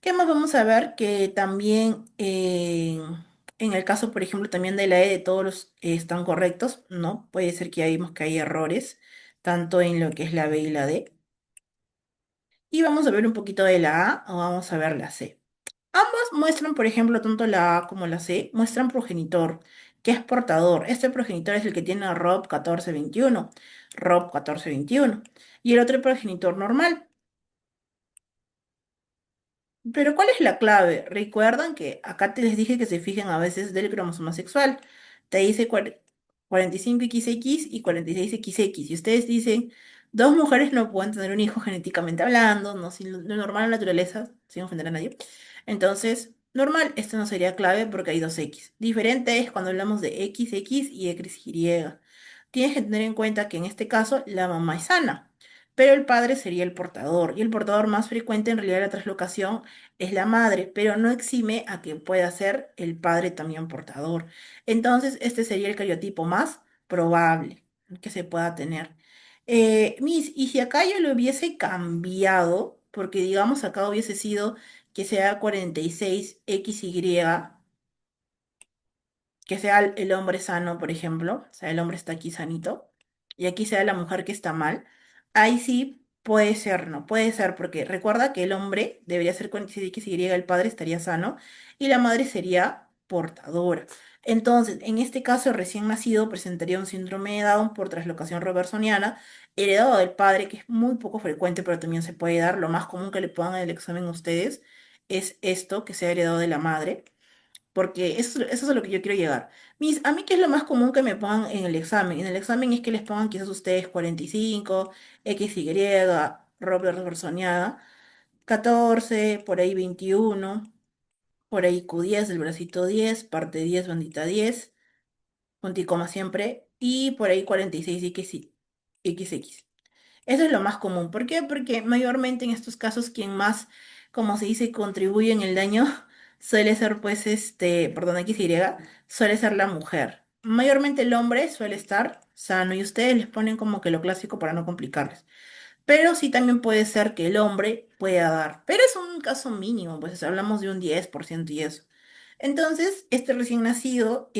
¿Qué más vamos a ver? Que también en el caso, por ejemplo, también de la E, de todos los están correctos, ¿no? Puede ser que vimos que hay errores, tanto en lo que es la B y la D. Y vamos a ver un poquito de la A o vamos a ver la C. Ambas muestran, por ejemplo, tanto la A como la C, muestran progenitor, que es portador. Este progenitor es el que tiene a ROB 1421, ROB 1421. Y el otro progenitor normal. Pero ¿cuál es la clave? Recuerdan que acá te les dije que se fijen a veces del cromosoma sexual. Te dice 45XX y 46XX. Y ustedes dicen, dos mujeres no pueden tener un hijo genéticamente hablando, no, si lo normal en la naturaleza, sin ofender a nadie. Entonces, normal, esto no sería clave porque hay dos X. Diferente es cuando hablamos de XX y XY. Tienes que tener en cuenta que en este caso la mamá es sana, pero el padre sería el portador. Y el portador más frecuente en realidad de la translocación es la madre, pero no exime a que pueda ser el padre también portador. Entonces, este sería el cariotipo más probable que se pueda tener. Y si acá yo lo hubiese cambiado, porque digamos acá hubiese sido que sea 46XY, que sea el hombre sano, por ejemplo, o sea, el hombre está aquí sanito, y aquí sea la mujer que está mal, ahí sí puede ser, ¿no? Puede ser, porque recuerda que el hombre debería ser 46XY, el padre estaría sano, y la madre sería portadora. Entonces, en este caso, el recién nacido presentaría un síndrome de Down por translocación reversoniana, heredado del padre, que es muy poco frecuente, pero también se puede dar. Lo más común que le pongan en el examen a ustedes es esto, que sea heredado de la madre porque eso es a lo que yo quiero llegar. A mí, ¿qué es lo más común que me pongan en el examen? En el examen es que les pongan quizás ustedes 45, XY, Robert Robertsoniana, 14, por ahí 21, por ahí Q10, el bracito 10, parte 10, bandita 10, punto y coma siempre, y por ahí 46 XX. Eso es lo más común. ¿Por qué? Porque mayormente en estos casos quien más, como se dice, contribuye en el daño suele ser, pues, perdón, XY, suele ser la mujer. Mayormente el hombre suele estar sano y ustedes les ponen como que lo clásico para no complicarles. Pero sí también puede ser que el hombre pueda dar. Pero es un caso mínimo, pues hablamos de un 10% y eso. Entonces, este recién nacido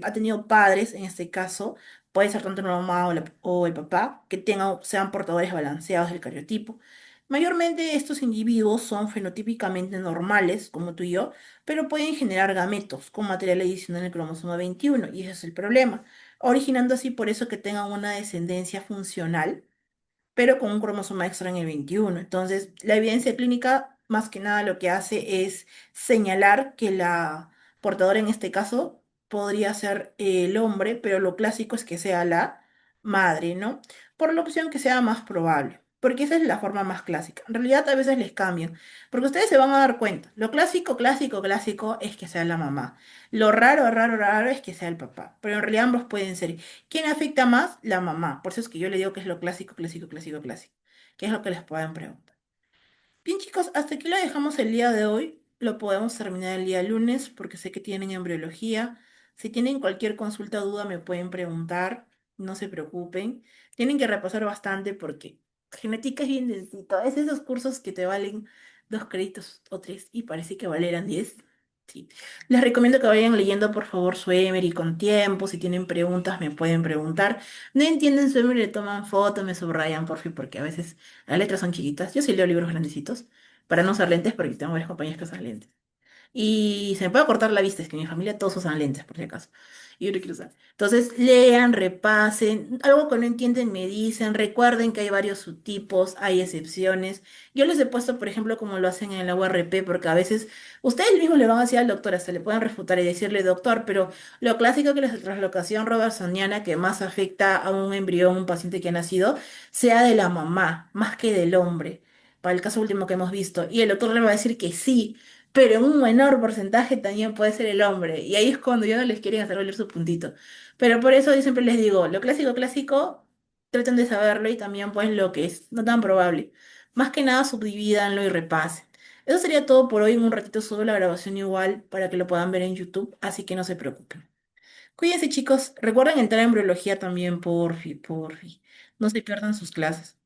ha tenido padres, en este caso, puede ser tanto la mamá o el papá, que sean portadores balanceados del cariotipo. Mayormente estos individuos son fenotípicamente normales, como tú y yo, pero pueden generar gametos con material adicional en el cromosoma 21, y ese es el problema, originando así por eso que tengan una descendencia funcional pero con un cromosoma extra en el 21. Entonces, la evidencia clínica más que nada lo que hace es señalar que la portadora en este caso podría ser el hombre, pero lo clásico es que sea la madre, ¿no? Por la opción que sea más probable, porque esa es la forma más clásica. En realidad a veces les cambian, porque ustedes se van a dar cuenta, lo clásico, clásico, clásico es que sea la mamá. Lo raro, raro, raro es que sea el papá, pero en realidad ambos pueden ser. ¿Quién afecta más? La mamá. Por eso es que yo le digo que es lo clásico, clásico, clásico, clásico, que es lo que les pueden preguntar. Bien, chicos, hasta aquí lo dejamos el día de hoy. Lo podemos terminar el día lunes porque sé que tienen embriología. Si tienen cualquier consulta o duda, me pueden preguntar. No se preocupen. Tienen que repasar bastante porque genética es bien densito. Es esos cursos que te valen 2 créditos o 3 y parece que valieran 10. Sí. Les recomiendo que vayan leyendo, por favor, su Emery con tiempo. Si tienen preguntas, me pueden preguntar. No entienden su Emery, le toman foto, me subrayan, por fin, porque a veces las letras son chiquitas. Yo sí leo libros grandecitos para no usar lentes porque tengo varios compañeros que usan lentes. Y se me puede cortar la vista, es que en mi familia todos usan lentes, por si acaso. Y yo no quiero usar. Entonces, lean, repasen, algo que no entienden me dicen, recuerden que hay varios subtipos, hay excepciones. Yo les he puesto, por ejemplo, como lo hacen en la URP, porque a veces ustedes mismos le van a decir al doctor, hasta le pueden refutar y decirle, doctor, pero lo clásico que la translocación robertsoniana que más afecta a un embrión, un paciente que ha nacido, sea de la mamá, más que del hombre, para el caso último que hemos visto. Y el doctor le va a decir que sí, pero en un menor porcentaje también puede ser el hombre. Y ahí es cuando ya no les quieren hacer valer su puntito. Pero por eso yo siempre les digo, lo clásico, clásico, traten de saberlo y también pues lo que es no tan probable. Más que nada subdivídanlo y repasen. Eso sería todo por hoy. En un ratito subo la grabación igual para que lo puedan ver en YouTube, así que no se preocupen. Cuídense, chicos. Recuerden entrar en embriología también, porfi, porfi. No se pierdan sus clases.